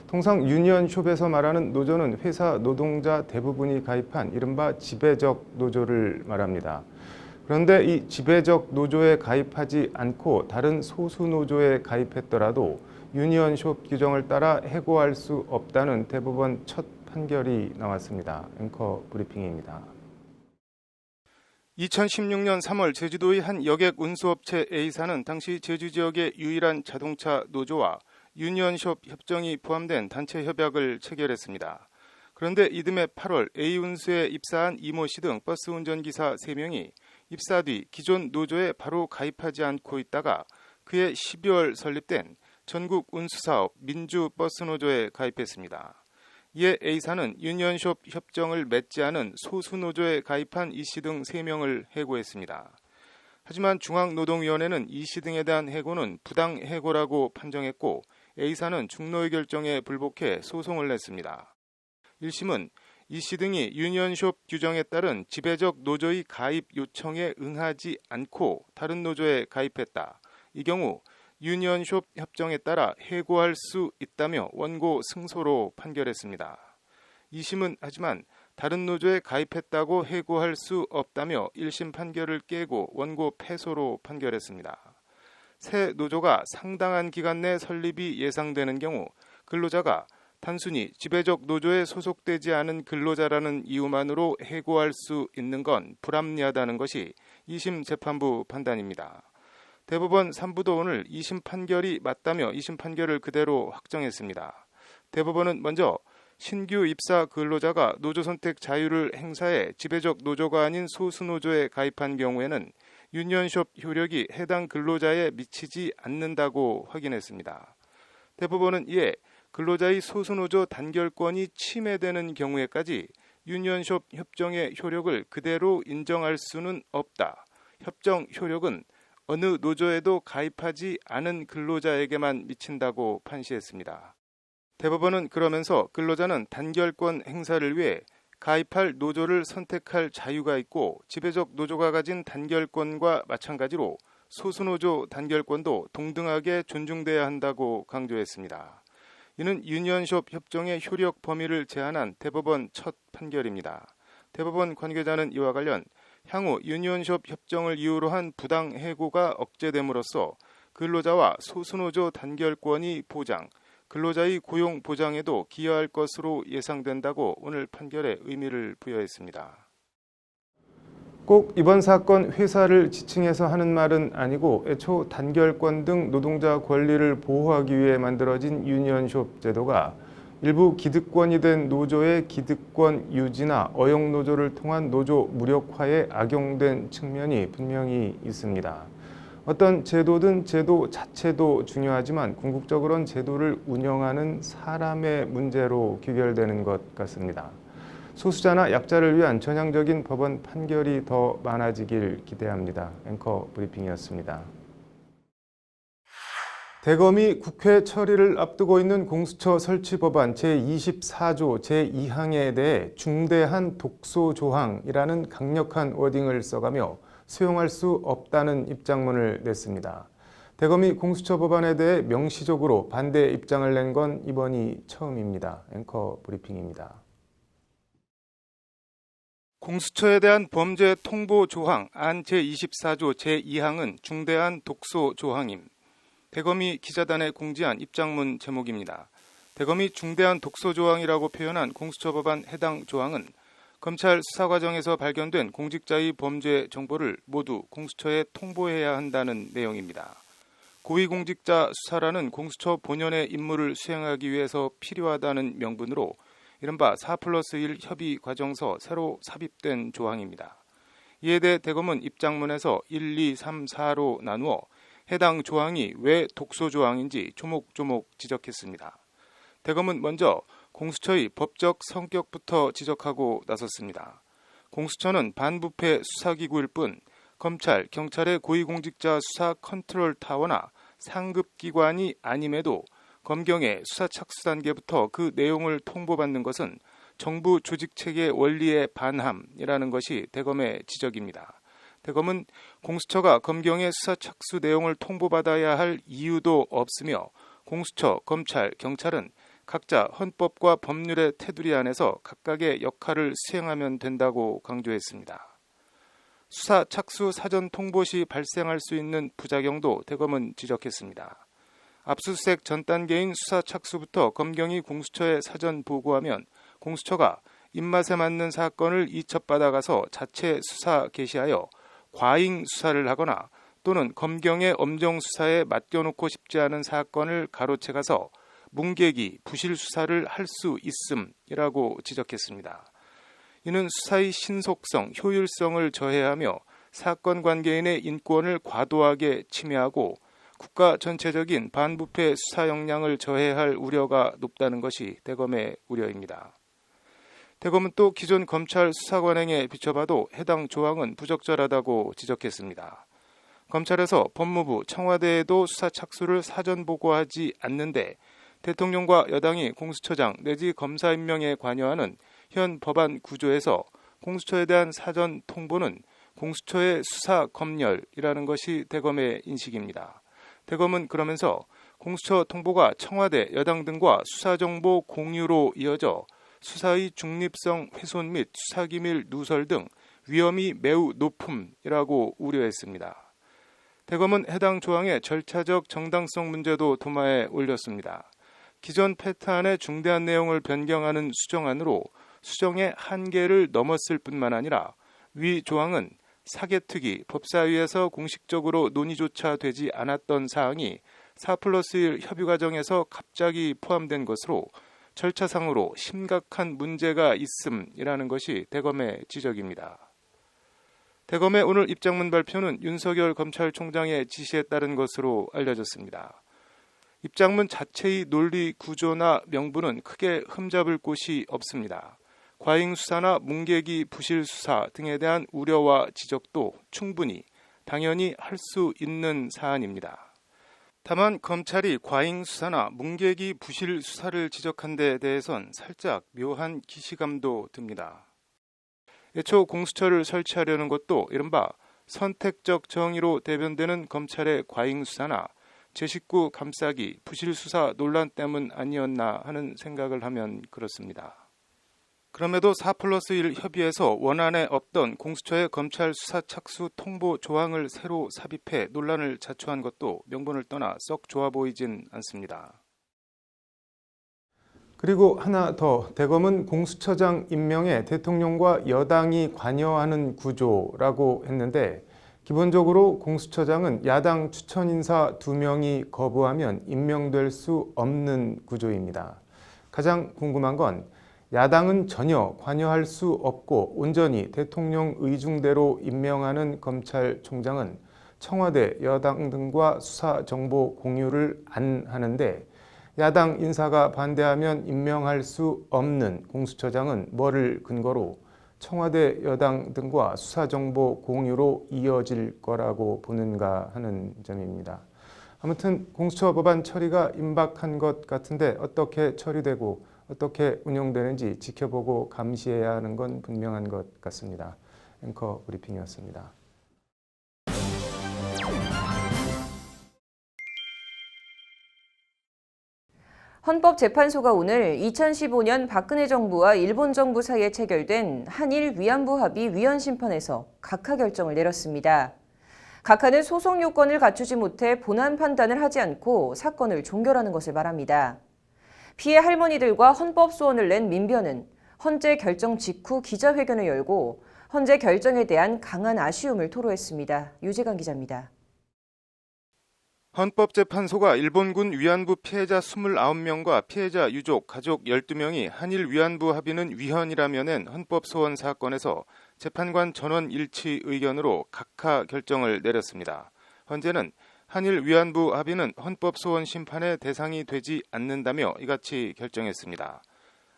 통상 유니언숍에서 말하는 노조는 회사 노동자 대부분이 가입한 이른바 지배적 노조를 말합니다. 그런데 이 지배적 노조에 가입하지 않고 다른 소수 노조에 가입했더라도 유니언숍 규정을 따라 해고할 수 없다는 대법원 첫 판결이 나왔습니다. 앵커 브리핑입니다. 2016년 3월 제주도의 한 여객 운수업체 A사는 당시 제주 지역의 유일한 자동차 노조와 유니언숍 협정이 포함된 단체 협약을 체결했습니다. 그런데 이듬해 8월 A운수에 입사한 이모 씨 등 버스 운전기사 3명이 입사 뒤 기존 노조에 바로 가입하지 않고 있다가 그해 12월 설립된 전국 운수사업 민주버스노조에 가입했습니다. 이에 A사는 유니언숍 협정을 맺지 않은 소수노조에 가입한 이씨 등 3명을 해고했습니다. 하지만 중앙노동위원회는 이씨 등에 대한 해고는 부당해고라고 판정했고 A사는 중노의 결정에 불복해 소송을 냈습니다. 1심은 이 씨 등이 유니언숍 규정에 따른 지배적 노조의 가입 요청에 응하지 않고 다른 노조에 가입했다. 이 경우 유니언숍 협정에 따라 해고할 수 있다며 원고 승소로 판결했습니다. 2심은 하지만 다른 노조에 가입했다고 해고할 수 없다며 1심 판결을 깨고 원고 패소로 판결했습니다. 새 노조가 상당한 기간 내 설립이 예상되는 경우 근로자가 단순히 지배적 노조에 소속되지 않은 근로자라는 이유만으로 해고할 수 있는 건 불합리하다는 것이 2심 재판부 판단입니다. 대법원 3부도 오늘 2심 판결이 맞다며 2심 판결을 그대로 확정했습니다. 대법원은 먼저 신규 입사 근로자가 노조 선택 자유를 행사해 지배적 노조가 아닌 소수 노조에 가입한 경우에는 유니언숍 효력이 해당 근로자에 미치지 않는다고 확인했습니다. 대법원은 이에 근로자의 소수노조 단결권이 침해되는 경우에까지 유니언숍 협정의 효력을 그대로 인정할 수는 없다. 협정 효력은 어느 노조에도 가입하지 않은 근로자에게만 미친다고 판시했습니다. 대법원은 그러면서 근로자는 단결권 행사를 위해 가입할 노조를 선택할 자유가 있고 지배적 노조가 가진 단결권과 마찬가지로 소수노조 단결권도 동등하게 존중돼야 한다고 강조했습니다. 이는 유니언숍 협정의 효력 범위를 제한한 대법원 첫 판결입니다. 대법원 관계자는 이와 관련 향후 유니언숍 협정을 이유로 한 부당 해고가 억제됨으로써 근로자와 소수노조 단결권이 보장, 근로자의 고용 보장에도 기여할 것으로 예상된다고 오늘 판결에 의미를 부여했습니다. 꼭 이번 사건 회사를 지칭해서 하는 말은 아니고 애초 단결권 등 노동자 권리를 보호하기 위해 만들어진 유니언숍 제도가 일부 기득권이 된 노조의 기득권 유지나 어용 노조를 통한 노조 무력화에 악용된 측면이 분명히 있습니다. 어떤 제도든 제도 자체도 중요하지만 궁극적으로는 제도를 운영하는 사람의 문제로 귀결되는 것 같습니다. 소수자나 약자를 위한 전향적인 법원 판결이 더 많아지길 기대합니다. 앵커 브리핑이었습니다. 대검이 국회 처리를 앞두고 있는 공수처 설치 법안 제24조 제2항에 대해 중대한 독소 조항이라는 강력한 워딩을 써가며 수용할 수 없다는 입장문을 냈습니다. 대검이 공수처 법안에 대해 명시적으로 반대 입장을 낸 건 이번이 처음입니다. 앵커 브리핑입니다. 공수처에 대한 범죄 통보 조항 안 제24조 제2항은 중대한 독소 조항임. 대검이 기자단에 공지한 입장문 제목입니다. 대검이 중대한 독소 조항이라고 표현한 공수처 법안 해당 조항은 검찰 수사 과정에서 발견된 공직자의 범죄 정보를 모두 공수처에 통보해야 한다는 내용입니다. 고위공직자 수사라는 공수처 본연의 임무를 수행하기 위해서 필요하다는 명분으로 이른바 4+1 협의 과정서 새로 삽입된 조항입니다. 이에 대해 대검은 입장문에서 1, 2, 3, 4로 나누어 해당 조항이 왜 독소 조항인지 조목조목 지적했습니다. 대검은 먼저 공수처의 법적 성격부터 지적하고 나섰습니다. 공수처는 반부패 수사기구일 뿐 검찰, 경찰의 고위공직자 수사 컨트롤 타워나 상급기관이 아님에도 검경의 수사 착수 단계부터 그 내용을 통보받는 것은 정부 조직체계 원리에 반함이라는 것이 대검의 지적입니다. 대검은 공수처가 검경의 수사 착수 내용을 통보받아야 할 이유도 없으며 공수처, 검찰, 경찰은 각자 헌법과 법률의 테두리 안에서 각각의 역할을 수행하면 된다고 강조했습니다. 수사 착수 사전 통보 시 발생할 수 있는 부작용도 대검은 지적했습니다. 압수수색 전 단계인 수사 착수부터 검경이 공수처에 사전 보고하면 공수처가 입맛에 맞는 사건을 이첩받아가서 자체 수사 개시하여 과잉 수사를 하거나 또는 검경의 엄정 수사에 맡겨놓고 싶지 않은 사건을 가로채가서 뭉개기, 부실 수사를 할 수 있음이라고 지적했습니다. 이는 수사의 신속성, 효율성을 저해하며 사건 관계인의 인권을 과도하게 침해하고 국가 전체적인 반부패 수사 역량을 저해할 우려가 높다는 것이 대검의 우려입니다. 대검은 또 기존 검찰 수사관행에 비춰봐도 해당 조항은 부적절하다고 지적했습니다. 검찰에서 법무부, 청와대에도 수사 착수를 사전 보고하지 않는데 대통령과 여당이 공수처장 내지 검사 임명에 관여하는 현 법안 구조에서 공수처에 대한 사전 통보는 공수처의 수사 검열이라는 것이 대검의 인식입니다. 대검은 그러면서 공수처 통보가 청와대, 여당 등과 수사정보 공유로 이어져 수사의 중립성 훼손 및 수사기밀 누설 등 위험이 매우 높음이라고 우려했습니다. 대검은 해당 조항의 절차적 정당성 문제도 도마에 올렸습니다. 기존 패턴의 중대한 내용을 변경하는 수정안으로 수정의 한계를 넘었을 뿐만 아니라 위 조항은 사개특위 법사위에서 공식적으로 논의조차 되지 않았던 사항이 4+1 협의 과정에서 갑자기 포함된 것으로 절차상으로 심각한 문제가 있음이라는 것이 대검의 지적입니다. 대검의 오늘 입장문 발표는 윤석열 검찰총장의 지시에 따른 것으로 알려졌습니다. 입장문 자체의 논리 구조나 명분은 크게 흠잡을 곳이 없습니다. 과잉 수사나 문계기 부실 수사 등에 대한 우려와 지적도 충분히 당연히 할 수 있는 사안입니다. 다만 검찰이 과잉 수사나 문계기 부실 수사를 지적한 데 대해선 살짝 묘한 기시감도 듭니다. 애초 공수처를 설치하려는 것도 이른바 선택적 정의로 대변되는 검찰의 과잉 수사나 제 식구 감싸기, 부실 수사 논란 때문 아니었나 하는 생각을 하면 그렇습니다. 그럼에도 4+1 협의에서 원안에 없던 공수처의 검찰 수사 착수 통보 조항을 새로 삽입해 논란을 자초한 것도 명분을 떠나 썩 좋아 보이진 않습니다. 그리고 하나 더, 대검은 공수처장 임명에 대통령과 여당이 관여하는 구조라고 했는데 기본적으로 공수처장은 야당 추천 인사 2명이 거부하면 임명될 수 없는 구조입니다. 가장 궁금한 건 야당은 전혀 관여할 수 없고 온전히 대통령 의중대로 임명하는 검찰총장은 청와대, 여당 등과 수사 정보 공유를 안 하는데 야당 인사가 반대하면 임명할 수 없는 공수처장은 뭐를 근거로 청와대, 여당 등과 수사 정보 공유로 이어질 거라고 보는가 하는 점입니다. 아무튼 공수처 법안 처리가 임박한 것 같은데 어떻게 처리되고 어떻게 운영되는지 지켜보고 감시해야 하는 건 분명한 것 같습니다. 앵커 브리핑이었습니다. 헌법재판소가 오늘 2015년 박근혜 정부와 일본 정부 사이에 체결된 한일 위안부 합의 위헌 심판에서 각하 결정을 내렸습니다. 각하는 소송 요건을 갖추지 못해 본안 판단을 하지 않고 사건을 종결하는 것을 말합니다. 피해 할머니들과 헌법소원을 낸 민변은 헌재 결정 직후 기자회견을 열고 헌재 결정에 대한 강한 아쉬움을 토로했습니다. 유재관 기자입니다. 헌법재판소가 일본군 위안부 피해자 29명과 피해자 유족, 가족 12명이 한일 위안부 합의는 위헌이라며 낸 헌법소원 사건에서 재판관 전원 일치 의견으로 각하 결정을 내렸습니다. 헌재는 한일 위안부 합의는 헌법소원 심판의 대상이 되지 않는다며 이같이 결정했습니다.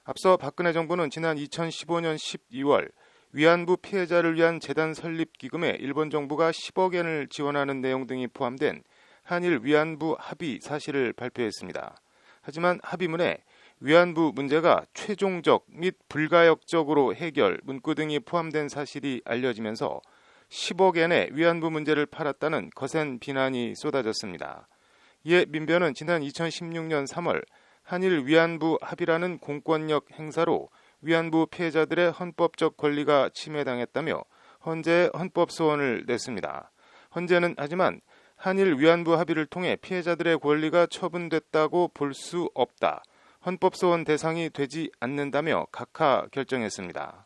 앞서 박근혜 정부는 지난 2015년 12월 위안부 피해자를 위한 재단 설립 기금에 일본 정부가 10억 엔을 지원하는 내용 등이 포함된 한일 위안부 합의 사실을 발표했습니다. 하지만 합의문에 위안부 문제가 최종적 및 불가역적으로 해결 문구 등이 포함된 사실이 알려지면서 10억 엔의 위안부 문제를 팔았다는 거센 비난이 쏟아졌습니다. 이에 민변은 지난 2016년 3월 한일 위안부 합의라는 공권력 행사로 위안부 피해자들의 헌법적 권리가 침해당했다며 헌재에 헌법소원을 냈습니다. 헌재는 하지만 한일 위안부 합의를 통해 피해자들의 권리가 처분됐다고 볼 수 없다. 헌법소원 대상이 되지 않는다며 각하 결정했습니다.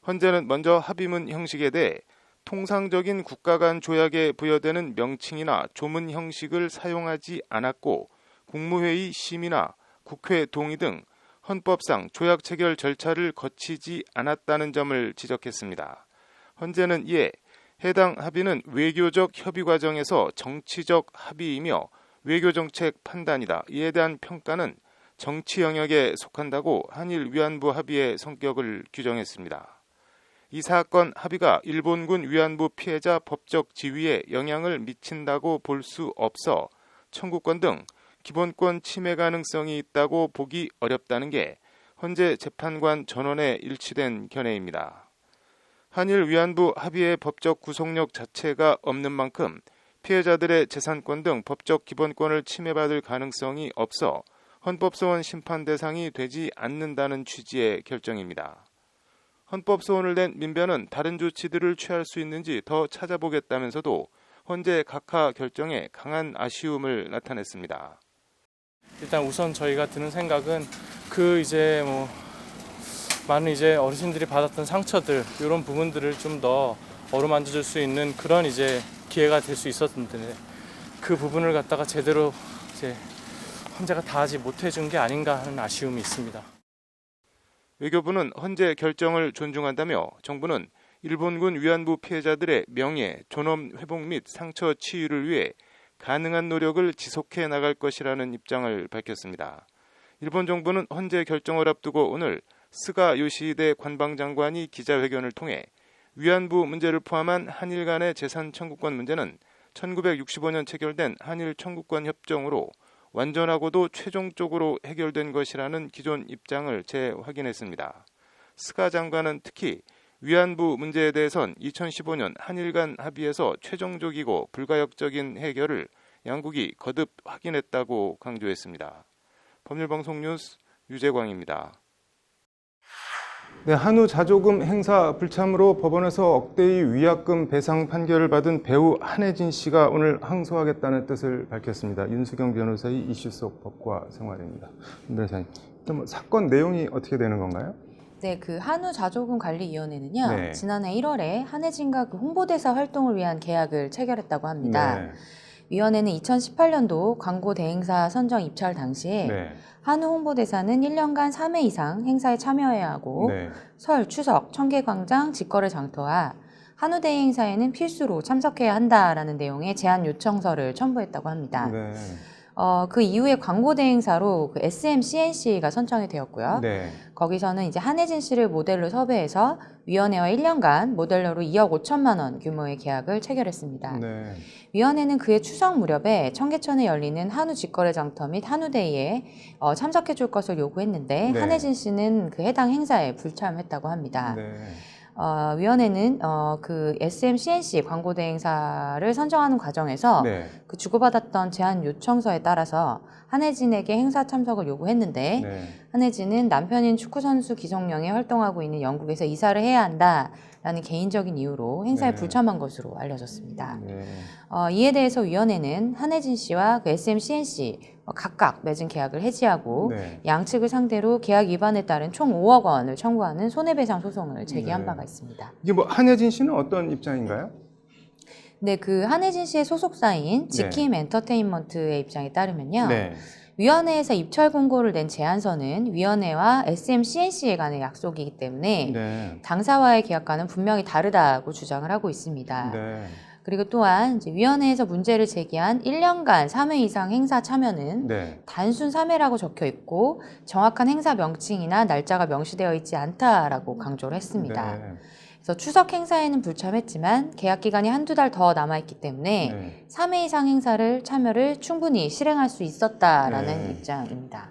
헌재는 먼저 합의문 형식에 대해 통상적인 국가 간 조약에 부여되는 명칭이나 조문 형식을 사용하지 않았고 국무회의 심의나 국회 동의 등 헌법상 조약 체결 절차를 거치지 않았다는 점을 지적했습니다. 헌재는 이에 해당 합의는 외교적 협의 과정에서 정치적 합의이며 외교정책 판단이다. 이에 대한 평가는 정치 영역에 속한다고 한일 위안부 합의의 성격을 규정했습니다. 이 사건 합의가 일본군 위안부 피해자 법적 지위에 영향을 미친다고 볼 수 없어 청구권 등 기본권 침해 가능성이 있다고 보기 어렵다는 게 헌재 재판관 전원에 일치된 견해입니다. 한일 위안부 합의의 법적 구속력 자체가 없는 만큼 피해자들의 재산권 등 법적 기본권을 침해받을 가능성이 없어 헌법소원 심판 대상이 되지 않는다는 취지의 결정입니다. 헌법소원을 낸 민변은 다른 조치들을 취할 수 있는지 더 찾아보겠다면서도 헌재 각하 결정에 강한 아쉬움을 나타냈습니다. 일단 우선 저희가 드는 생각은 많은 어르신들이 받았던 상처들 이런 부분들을 좀 더 어루만져 줄 수 있는 그런 기회가 될 수 있었는데 그 부분을 갖다가 제대로 헌재가 다 하지 못해 준 게 아닌가 하는 아쉬움이 있습니다. 외교부는 헌재 결정을 존중한다며 정부는 일본군 위안부 피해자들의 명예, 존엄 회복 및 상처 치유를 위해 가능한 노력을 지속해 나갈 것이라는 입장을 밝혔습니다. 일본 정부는 헌재 결정을 앞두고 오늘 스가 요시히데 관방장관이 기자회견을 통해 위안부 문제를 포함한 한일 간의 재산 청구권 문제는 1965년 체결된 한일 청구권 협정으로 완전하고도 최종적으로 해결된 것이라는 기존 입장을 재확인했습니다. 스가 장관은 특히 위안부 문제에 대해선 2015년 한일 간 합의에서 최종적이고 불가역적인 해결을 양국이 거듭 확인했다고 강조했습니다. 법률방송 뉴스 유재광입니다. 네, 한우 자조금 행사 불참으로 법원에서 억대의 위약금 배상 판결을 받은 배우 한혜진 씨가 오늘 항소하겠다는 뜻을 밝혔습니다. 윤수경 변호사의 이슈 속 법과 생활입니다. 변호사님, 사건 내용이 어떻게 되는 건가요? 네, 그 한우 자조금 관리위원회는요, 네. 지난해 1월에 한혜진과 그 홍보대사 활동을 위한 계약을 체결했다고 합니다. 네. 위원회는 2018년도 광고 대행사 선정 입찰 당시에 네. 한우 홍보대사는 1년간 3회 이상 행사에 참여해야 하고 네. 설, 추석, 청계광장, 직거래 장터와 한우 대행 행사에는 필수로 참석해야 한다라는 내용의 제안 요청서를 첨부했다고 합니다. 네. 그 이후에 광고 대행사로 그 SM-CNC가 선정이 되었고요. 네. 거기서는 이제 한혜진 씨를 모델로 섭외해서 위원회와 1년간 모델료로 2억 5천만 원 규모의 계약을 체결했습니다. 네. 위원회는 그해 추석 무렵에 청계천에 열리는 한우 직거래 장터 및 한우데이에 참석해 줄 것을 요구했는데 네. 한혜진 씨는 그 해당 행사에 불참했다고 합니다. 네. 위원회는 그 SM-CNC 광고 대행사를 선정하는 과정에서 네. 그 주고받았던 제안 요청서에 따라서 한혜진에게 행사 참석을 요구했는데 네. 한혜진은 남편인 축구선수 기성용이 활동하고 있는 영국에서 이사를 해야 한다라는 개인적인 이유로 행사에 네. 불참한 것으로 알려졌습니다. 네. 이에 대해서 위원회는 한혜진 씨와 그 SM-CNC 각각 맺은 계약을 해지하고 네. 양측을 상대로 계약 위반에 따른 총 5억 원을 청구하는 손해배상 소송을 제기한 네. 바가 있습니다. 이게 한혜진 씨는 어떤 입장인가요? 네, 그 한혜진 씨의 소속사인 지킴 엔터테인먼트의 입장에 따르면요. 네. 위원회에서 입찰 공고를 낸 제안서는 위원회와 SM-CNC에 관한 약속이기 때문에 네. 당사와의 계약과는 분명히 다르다고 주장을 하고 있습니다. 네. 그리고 또한 이제 위원회에서 문제를 제기한 1년간 3회 이상 행사 참여는 네. 단순 3회라고 적혀 있고 정확한 행사 명칭이나 날짜가 명시되어 있지 않다라고 강조를 했습니다. 네. 그래서 추석 행사에는 불참했지만 계약 기간이 한두 달 더 남아있기 때문에 네. 3회 이상 행사를 참여를 충분히 실행할 수 있었다라는 네. 입장입니다.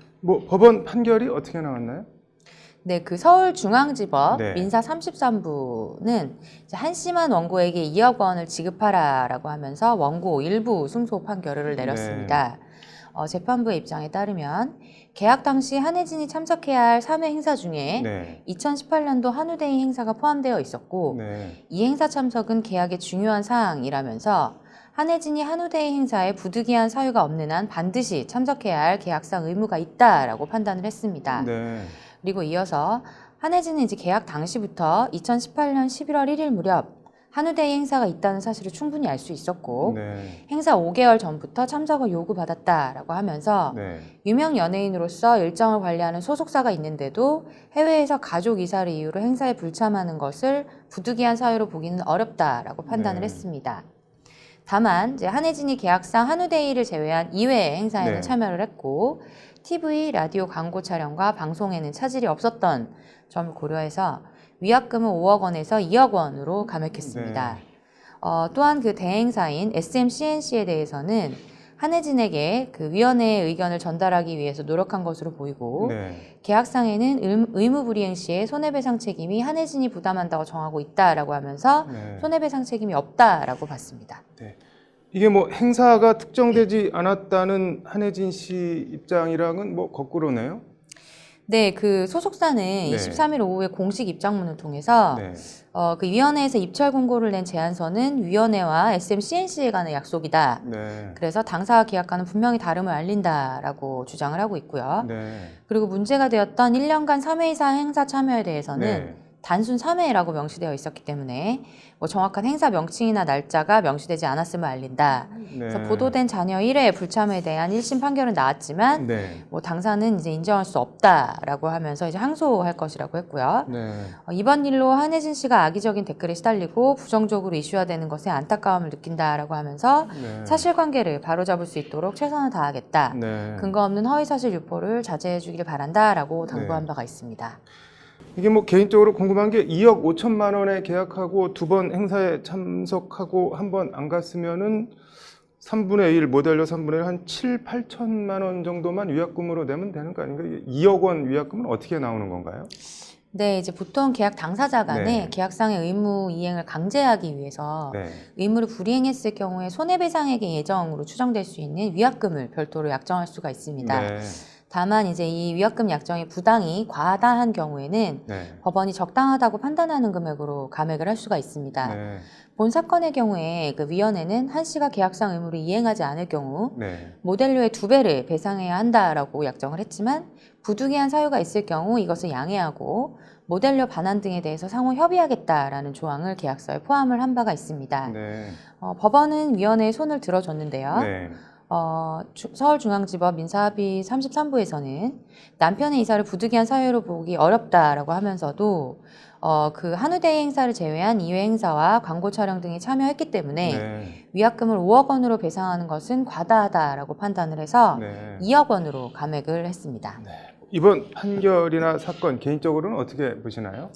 법원 판결이 어떻게 나왔나요? 네, 그 서울중앙지법 네. 민사 33부는 한심한 원고에게 2억 원을 지급하라라고 하면서 원고 일부 승소 판결을 내렸습니다. 재판부의 입장에 따르면 계약 당시 한혜진이 참석해야 할 3회 행사 중에 네. 2018년도 한우데이 행사가 포함되어 있었고 네. 이 행사 참석은 계약의 중요한 사항이라면서 한혜진이 한우데이 행사에 부득이한 사유가 없는 한 반드시 참석해야 할 계약상 의무가 있다라고 판단을 했습니다. 네. 그리고 이어서 한혜진은 이제 계약 당시부터 2018년 11월 1일 무렵 한우데이 행사가 있다는 사실을 충분히 알 수 있었고 네. 행사 5개월 전부터 참석을 요구받았다라고 하면서 네. 유명 연예인으로서 일정을 관리하는 소속사가 있는데도 해외에서 가족 이사를 이유로 행사에 불참하는 것을 부득이한 사유로 보기는 어렵다라고 판단을 네. 했습니다. 다만 이제 한혜진이 계약상 한우데이를 제외한 2회 행사에는 네. 참여를 했고 TV, 라디오 광고 촬영과 방송에는 차질이 없었던 점을 고려해서 위약금은 5억 원에서 2억 원으로 감액했습니다. 네. 또한 그 대행사인 SM-CNC에 대해서는 한혜진에게 그 위원회의 의견을 전달하기 위해서 노력한 것으로 보이고 네. 계약상에는 의무불이행 시에 손해배상 책임이 한혜진이 부담한다고 정하고 있다라고 하면서 네. 손해배상 책임이 없다라고 봤습니다. 이게 뭐 행사가 특정되지 않았다는 한혜진 씨 입장이랑은 뭐 거꾸로네요. 네, 그 소속사는 네. 23일 오후에 공식 입장문을 통해서 네. 그 위원회에서 입찰 공고를 낸 제안서는 위원회와 SMCNC에 관한 약속이다. 네. 그래서 당사와 계약과는 분명히 다름을 알린다라고 주장을 하고 있고요. 네. 그리고 문제가 되었던 1년간 3회 이상 행사 참여에 대해서는 네. 단순 3회라고 명시되어 있었기 때문에 뭐 정확한 행사 명칭이나 날짜가 명시되지 않았음을 알린다. 그래서 보도된 잔여 1회 불참에 대한 1심 판결은 나왔지만 네. 뭐 당사는 이제 인정할 수 없다라고 하면서 이제 항소할 것이라고 했고요. 네. 이번 일로 한혜진 씨가 악의적인 댓글에 시달리고 부정적으로 이슈화되는 것에 안타까움을 느낀다라고 하면서 네. 사실관계를 바로잡을 수 있도록 최선을 다하겠다. 네. 근거 없는 허위사실 유포를 자제해 주길 바란다라고 당부한 네. 바가 있습니다. 이게 뭐 개인적으로 궁금한 게 2억 5천만 원에 계약하고 2번 행사에 참석하고 한 번 안 갔으면은 3분의 1, 모델료 3분의 1, 한 7, 8천만 원 정도만 위약금으로 내면 되는 거 아닌가? 2억 원 위약금은 어떻게 나오는 건가요? 네, 이제 보통 계약 당사자 간에 네. 계약상의 의무 이행을 강제하기 위해서 네. 의무를 불이행했을 경우에 손해배상액의 예정으로 추정될 수 있는 위약금을 별도로 약정할 수가 있습니다. 네. 다만 이제 이 위약금 약정의 부당이 과다한 경우에는 네. 법원이 적당하다고 판단하는 금액으로 감액을 할 수가 있습니다. 네. 본 사건의 경우에 그 위원회는 한 씨가 계약상 의무를 이행하지 않을 경우 네. 모델료의 2배를 배상해야 한다라고 약정을 했지만 부득이한 사유가 있을 경우 이것을 양해하고 모델료 반환 등에 대해서 상호 협의하겠다라는 조항을 계약서에 포함을 한 바가 있습니다. 네. 법원은 위원회의 손을 들어줬는데요. 네. 서울중앙지법 민사합의 33부에서는 남편의 이사를 부득이한 사유로 보기 어렵다라고 하면서도 그 한우대회 행사를 제외한 이외 행사와 광고 촬영 등에 참여했기 때문에 네. 위약금을 5억 원으로 배상하는 것은 과다하다라고 판단을 해서 네. 2억 원으로 감액을 했습니다. 이번 판결이나 사건 개인적으로는 어떻게 보시나요?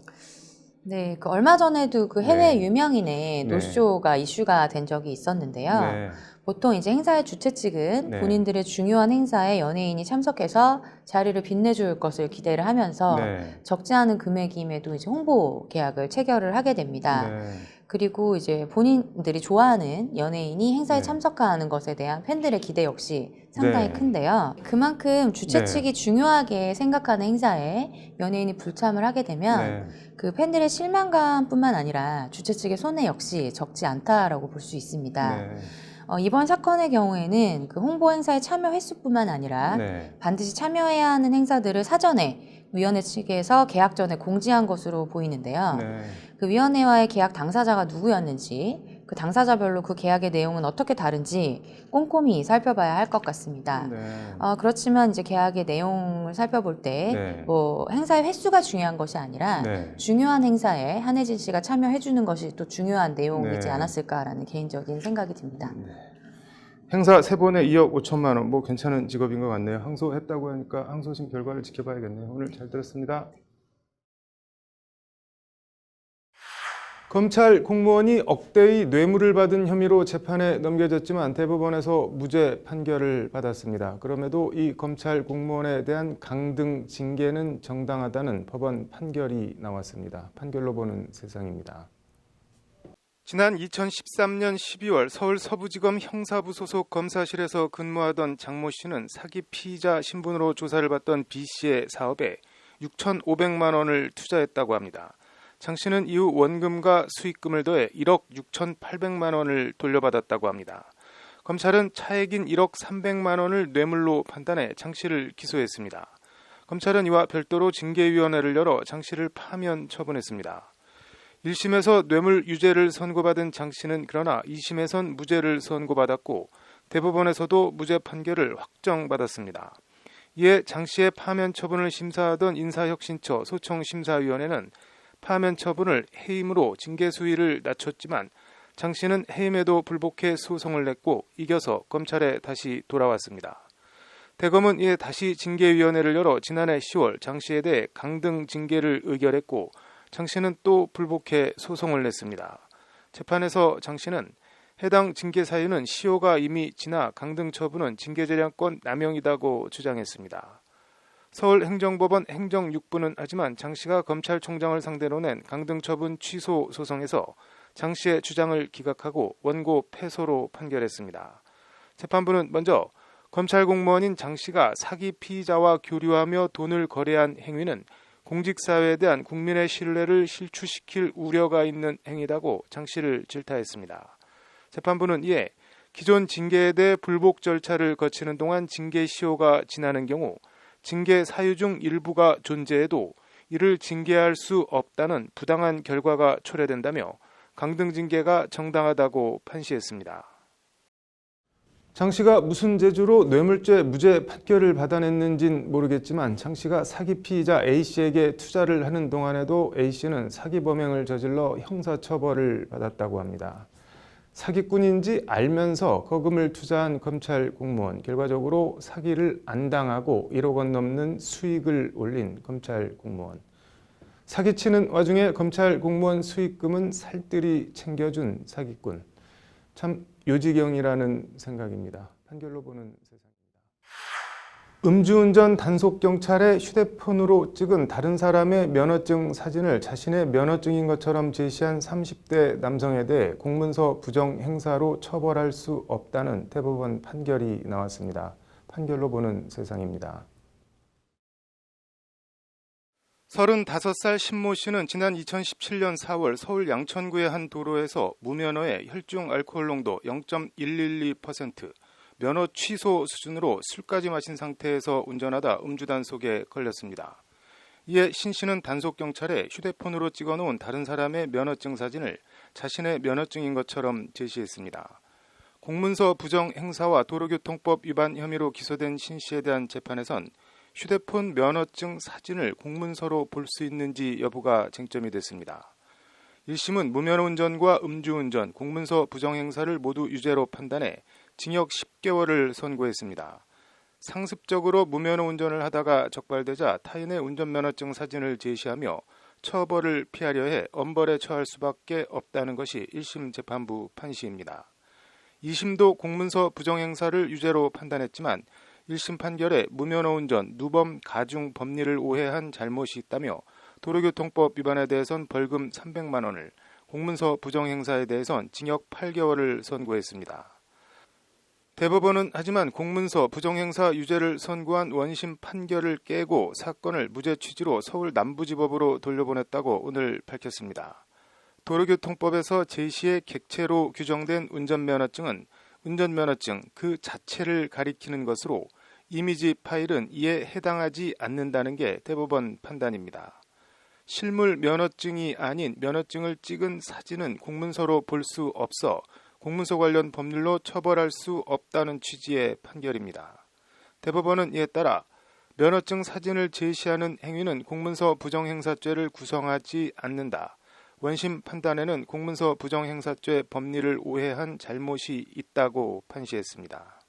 네, 그 얼마 전에도 그 해외 네. 유명인의 네. 노쇼가 이슈가 된 적이 있었는데요. 네. 보통 이제 행사의 주최 측은 네. 본인들의 중요한 행사에 연예인이 참석해서 자리를 빛내줄 것을 기대를 하면서 네. 적지 않은 금액임에도 이제 홍보 계약을 체결을 하게 됩니다. 네. 그리고 이제 본인들이 좋아하는 연예인이 행사에 네. 참석하는 것에 대한 팬들의 기대 역시 상당히 네. 큰데요. 그만큼 주최 네. 측이 중요하게 생각하는 행사에 연예인이 불참을 하게 되면 네. 그 팬들의 실망감뿐만 아니라 주최 측의 손해 역시 적지 않다라고 볼 수 있습니다. 네. 이번 사건의 경우에는 그 홍보 행사에 참여 횟수뿐만 아니라 네. 반드시 참여해야 하는 행사들을 사전에 위원회 측에서 계약 전에 공지한 것으로 보이는데요. 네. 그 위원회와의 계약 당사자가 누구였는지, 그 당사자별로 그 계약의 내용은 어떻게 다른지 꼼꼼히 살펴봐야 할 것 같습니다. 네. 그렇지만 이제 계약의 내용을 살펴볼 때 네. 뭐 행사의 횟수가 중요한 것이 아니라 네. 중요한 행사에 한혜진 씨가 참여해주는 것이 또 중요한 내용이지 네. 않았을까라는 개인적인 생각이 듭니다. 행사 3번에 2억 5천만 원, 뭐 괜찮은 직업인 것 같네요. 항소했다고 하니까 항소심 결과를 지켜봐야겠네요. 오늘 잘 들었습니다. 검찰 공무원이 억대의 뇌물을 받은 혐의로 재판에 넘겨졌지만 대법원에서 무죄 판결을 받았습니다. 그럼에도 이 검찰 공무원에 대한 강등 징계는 정당하다는 법원 판결이 나왔습니다. 판결로 보는 세상입니다. 지난 2013년 12월 서울 서부지검 형사부 소속 검사실에서 근무하던 장모 씨는 사기 피의자 신분으로 조사를 받던 B 씨의 사업에 6,500만 원을 투자했다고 합니다. 장 씨는 이후 원금과 수익금을 더해 1억 6,800만 원을 돌려받았다고 합니다. 검찰은 차액인 1억 300만 원을 뇌물로 판단해 장 씨를 기소했습니다. 검찰은 이와 별도로 징계위원회를 열어 장 씨를 파면 처분했습니다. 1심에서 뇌물 유죄를 선고받은 장 씨는 그러나 2심에선 무죄를 선고받았고 대법원에서도 무죄 판결을 확정받았습니다. 이에 장 씨의 파면 처분을 심사하던 인사혁신처 소청심사위원회는 파면 처분을 해임으로 징계 수위를 낮췄지만 장 씨는 해임에도 불복해 소송을 냈고 이겨서 검찰에 다시 돌아왔습니다. 대검은 이에 다시 징계위원회를 열어 지난해 10월 장 씨에 대해 강등 징계를 의결했고 장 씨는 또 불복해 소송을 냈습니다. 재판에서 장 씨는 해당 징계 사유는 시효가 이미 지나 강등 처분은 징계재량권 남용이다고 주장했습니다. 서울행정법원 행정 6부는 하지만 장 씨가 검찰총장을 상대로 낸 강등 처분 취소 소송에서 장 씨의 주장을 기각하고 원고 패소로 판결했습니다. 재판부는 먼저 검찰 공무원인 장 씨가 사기 피의자와 교류하며 돈을 거래한 행위는 공직사회에 대한 국민의 신뢰를 실추시킬 우려가 있는 행위다고 장 씨를 질타했습니다. 재판부는 이에 기존 징계에 대해 불복 절차를 거치는 동안 징계 시효가 지나는 경우 징계 사유 중 일부가 존재해도 이를 징계할 수 없다는 부당한 결과가 초래된다며 강등 징계가 정당하다고 판시했습니다. 장 씨가 무슨 재주로 뇌물죄 무죄 판결을 받아냈는진 모르겠지만 장 씨가 사기 피의자 A 씨에게 투자를 하는 동안에도 A 씨는 사기 범행을 저질러 형사처벌을 받았다고 합니다. 사기꾼인지 알면서 거금을 투자한 검찰 공무원, 결과적으로 사기를 안 당하고 1억 원 넘는 수익을 올린 검찰 공무원. 사기치는 와중에 검찰 공무원 수익금은 살뜰히 챙겨준 사기꾼. 참 요지경이라는 생각입니다. 판결로 보는 세상입니다. 음주운전 단속경찰의 휴대폰으로 찍은 다른 사람의 면허증 사진을 자신의 면허증인 것처럼 제시한 30대 남성에 대해 공문서 부정 행사로 처벌할 수 없다는 대법원 판결이 나왔습니다. 판결로 보는 세상입니다. 35살 신모 씨는 지난 2017년 4월 서울 양천구의 한 도로에서 무면허에 혈중 알코올 농도 0.112%, 면허 취소 수준으로 술까지 마신 상태에서 운전하다 음주 단속에 걸렸습니다. 이에 신 씨는 단속경찰에 휴대폰으로 찍어놓은 다른 사람의 면허증 사진을 자신의 면허증인 것처럼 제시했습니다. 공문서 부정 행사와 도로교통법 위반 혐의로 기소된 신 씨에 대한 재판에선 휴대폰 면허증 사진을 공문서로 볼 수 있는지 여부가 쟁점이 됐습니다. 1심은 무면허 운전과 음주운전, 공문서 부정 행사를 모두 유죄로 판단해 징역 10개월을 선고했습니다. 상습적으로 무면허 운전을 하다가 적발되자 타인의 운전면허증 사진을 제시하며 처벌을 피하려 해 엄벌에 처할 수밖에 없다는 것이 1심 재판부 판시입니다. 2심도 공문서 부정 행사를 유죄로 판단했지만 1심 판결에 무면허 운전, 누범, 가중, 법리를 오해한 잘못이 있다며 도로교통법 위반에 대해선 벌금 300만 원을, 공문서 부정 행사에 대해선 징역 8개월을 선고했습니다. 대법원은 하지만 공문서 부정 행사 유죄를 선고한 원심 판결을 깨고 사건을 무죄 취지로 서울 남부지법으로 돌려보냈다고 오늘 밝혔습니다. 도로교통법에서 제시의 객체로 규정된 운전면허증은 운전면허증 그 자체를 가리키는 것으로 이미지 파일은 이에 해당하지 않는다는 게 대법원 판단입니다. 실물 면허증이 아닌 면허증을 찍은 사진은 공문서로 볼 수 없어 공문서 관련 법률로 처벌할 수 없다는 취지의 판결입니다. 대법원은 이에 따라 면허증 사진을 제시하는 행위는 공문서 부정행사죄를 구성하지 않는다. 원심 판단에는 공문서 부정행사죄 법리를 오해한 잘못이 있다고 판시했습니다.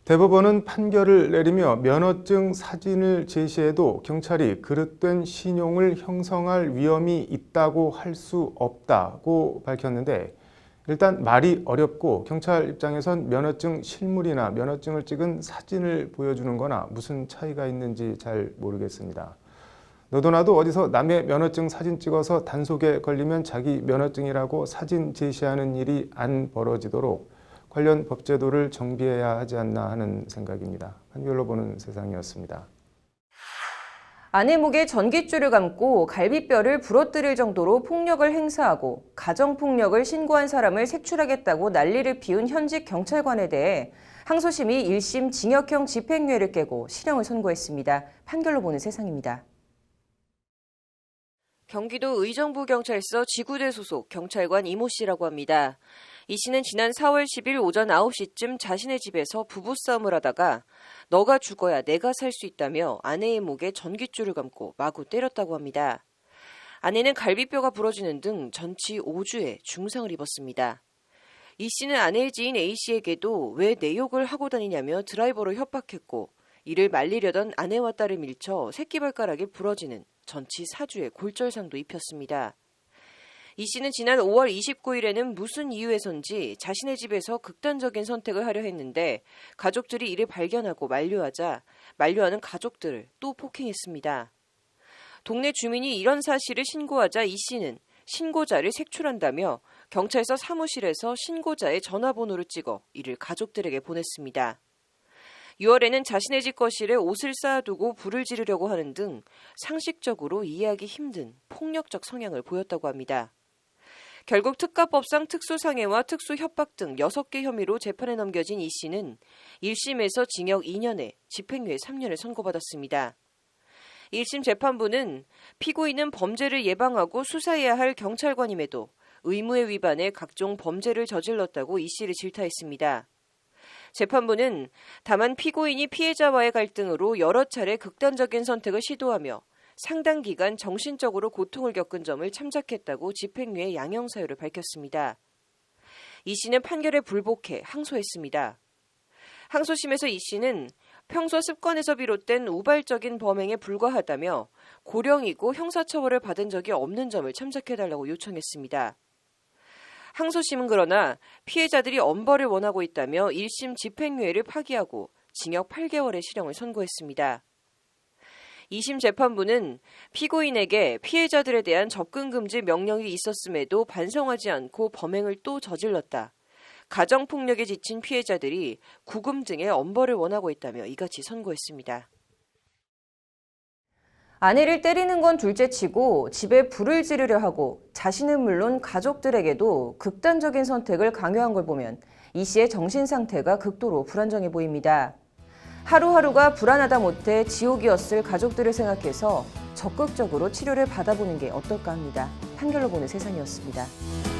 대법원은 판결을 내리며 면허증 사진을 제시해도 경찰이 그릇된 신용을 형성할 위험이 있다고 할 수 없다고 밝혔는데, 일단 말이 어렵고 경찰 입장에선 면허증 실물이나 면허증을 찍은 사진을 보여주는 거나 무슨 차이가 있는지 잘 모르겠습니다. 너도나도 어디서 남의 면허증 사진 찍어서 단속에 걸리면 자기 면허증이라고 사진 제시하는 일이 안 벌어지도록 관련 법제도를 정비해야 하지 않나 하는 생각입니다. 판결로 보는 세상이었습니다. 아내 목에 전깃줄을 감고 갈비뼈를 부러뜨릴 정도로 폭력을 행사하고 가정폭력을 신고한 사람을 색출하겠다고 난리를 피운 현직 경찰관에 대해 항소심이 1심 징역형 집행유예를 깨고 실형을 선고했습니다. 판결로 보는 세상입니다. 경기도 의정부경찰서 지구대 소속 경찰관 이모 씨라고 합니다. 이 씨는 지난 4월 10일 오전 9시쯤 자신의 집에서 부부싸움을 하다가 너가 죽어야 내가 살 수 있다며 아내의 목에 전깃줄을 감고 마구 때렸다고 합니다. 아내는 갈비뼈가 부러지는 등 전치 5주의 중상을 입었습니다. 이 씨는 아내의 지인 A 씨에게도 왜 내 욕을 하고 다니냐며 드라이버로 협박했고, 이를 말리려던 아내와 딸을 밀쳐 새끼발가락이 부러지는 전치 4주의 골절상도 입혔습니다. 이 씨는 지난 5월 29일에는 무슨 이유에선지 자신의 집에서 극단적인 선택을 하려 했는데 가족들이 이를 발견하고 만류하자 만류하는 가족들을 또 폭행했습니다. 동네 주민이 이런 사실을 신고하자 이 씨는 신고자를 색출한다며 경찰서 사무실에서 신고자의 전화번호를 찍어 이를 가족들에게 보냈습니다. 6월에는 자신의 집 거실에 옷을 쌓아두고 불을 지르려고 하는 등 상식적으로 이해하기 힘든 폭력적 성향을 보였다고 합니다. 결국 특가법상 특수상해와 특수협박 등 6개 혐의로 재판에 넘겨진 이 씨는 1심에서 징역 2년에 집행유예 3년을 선고받았습니다. 1심 재판부는 피고인은 범죄를 예방하고 수사해야 할 경찰관임에도 의무에 위반해 각종 범죄를 저질렀다고 이 씨를 질타했습니다. 재판부는 다만 피고인이 피해자와의 갈등으로 여러 차례 극단적인 선택을 시도하며 상당 기간 정신적으로 고통을 겪은 점을 참작했다고 집행유예 양형 사유를 밝혔습니다. 이 씨는 판결에 불복해 항소했습니다. 항소심에서 이 씨는 평소 습관에서 비롯된 우발적인 범행에 불과하다며 고령이고 형사처벌을 받은 적이 없는 점을 참작해달라고 요청했습니다. 항소심은 그러나 피해자들이 엄벌을 원하고 있다며 1심 집행유예를 파기하고 징역 8개월의 실형을 선고했습니다. 2심 재판부는 피고인에게 피해자들에 대한 접근 금지 명령이 있었음에도 반성하지 않고 범행을 또 저질렀다. 가정폭력에 지친 피해자들이 구금 등의 엄벌을 원하고 있다며 이같이 선고했습니다. 아내를 때리는 건 둘째치고 집에 불을 지르려 하고 자신은 물론 가족들에게도 극단적인 선택을 강요한 걸 보면 이 씨의 정신 상태가 극도로 불안정해 보입니다. 하루하루가 불안하다 못해 지옥이었을 가족들을 생각해서 적극적으로 치료를 받아보는 게 어떨까 합니다. 판결로 보는 세상이었습니다.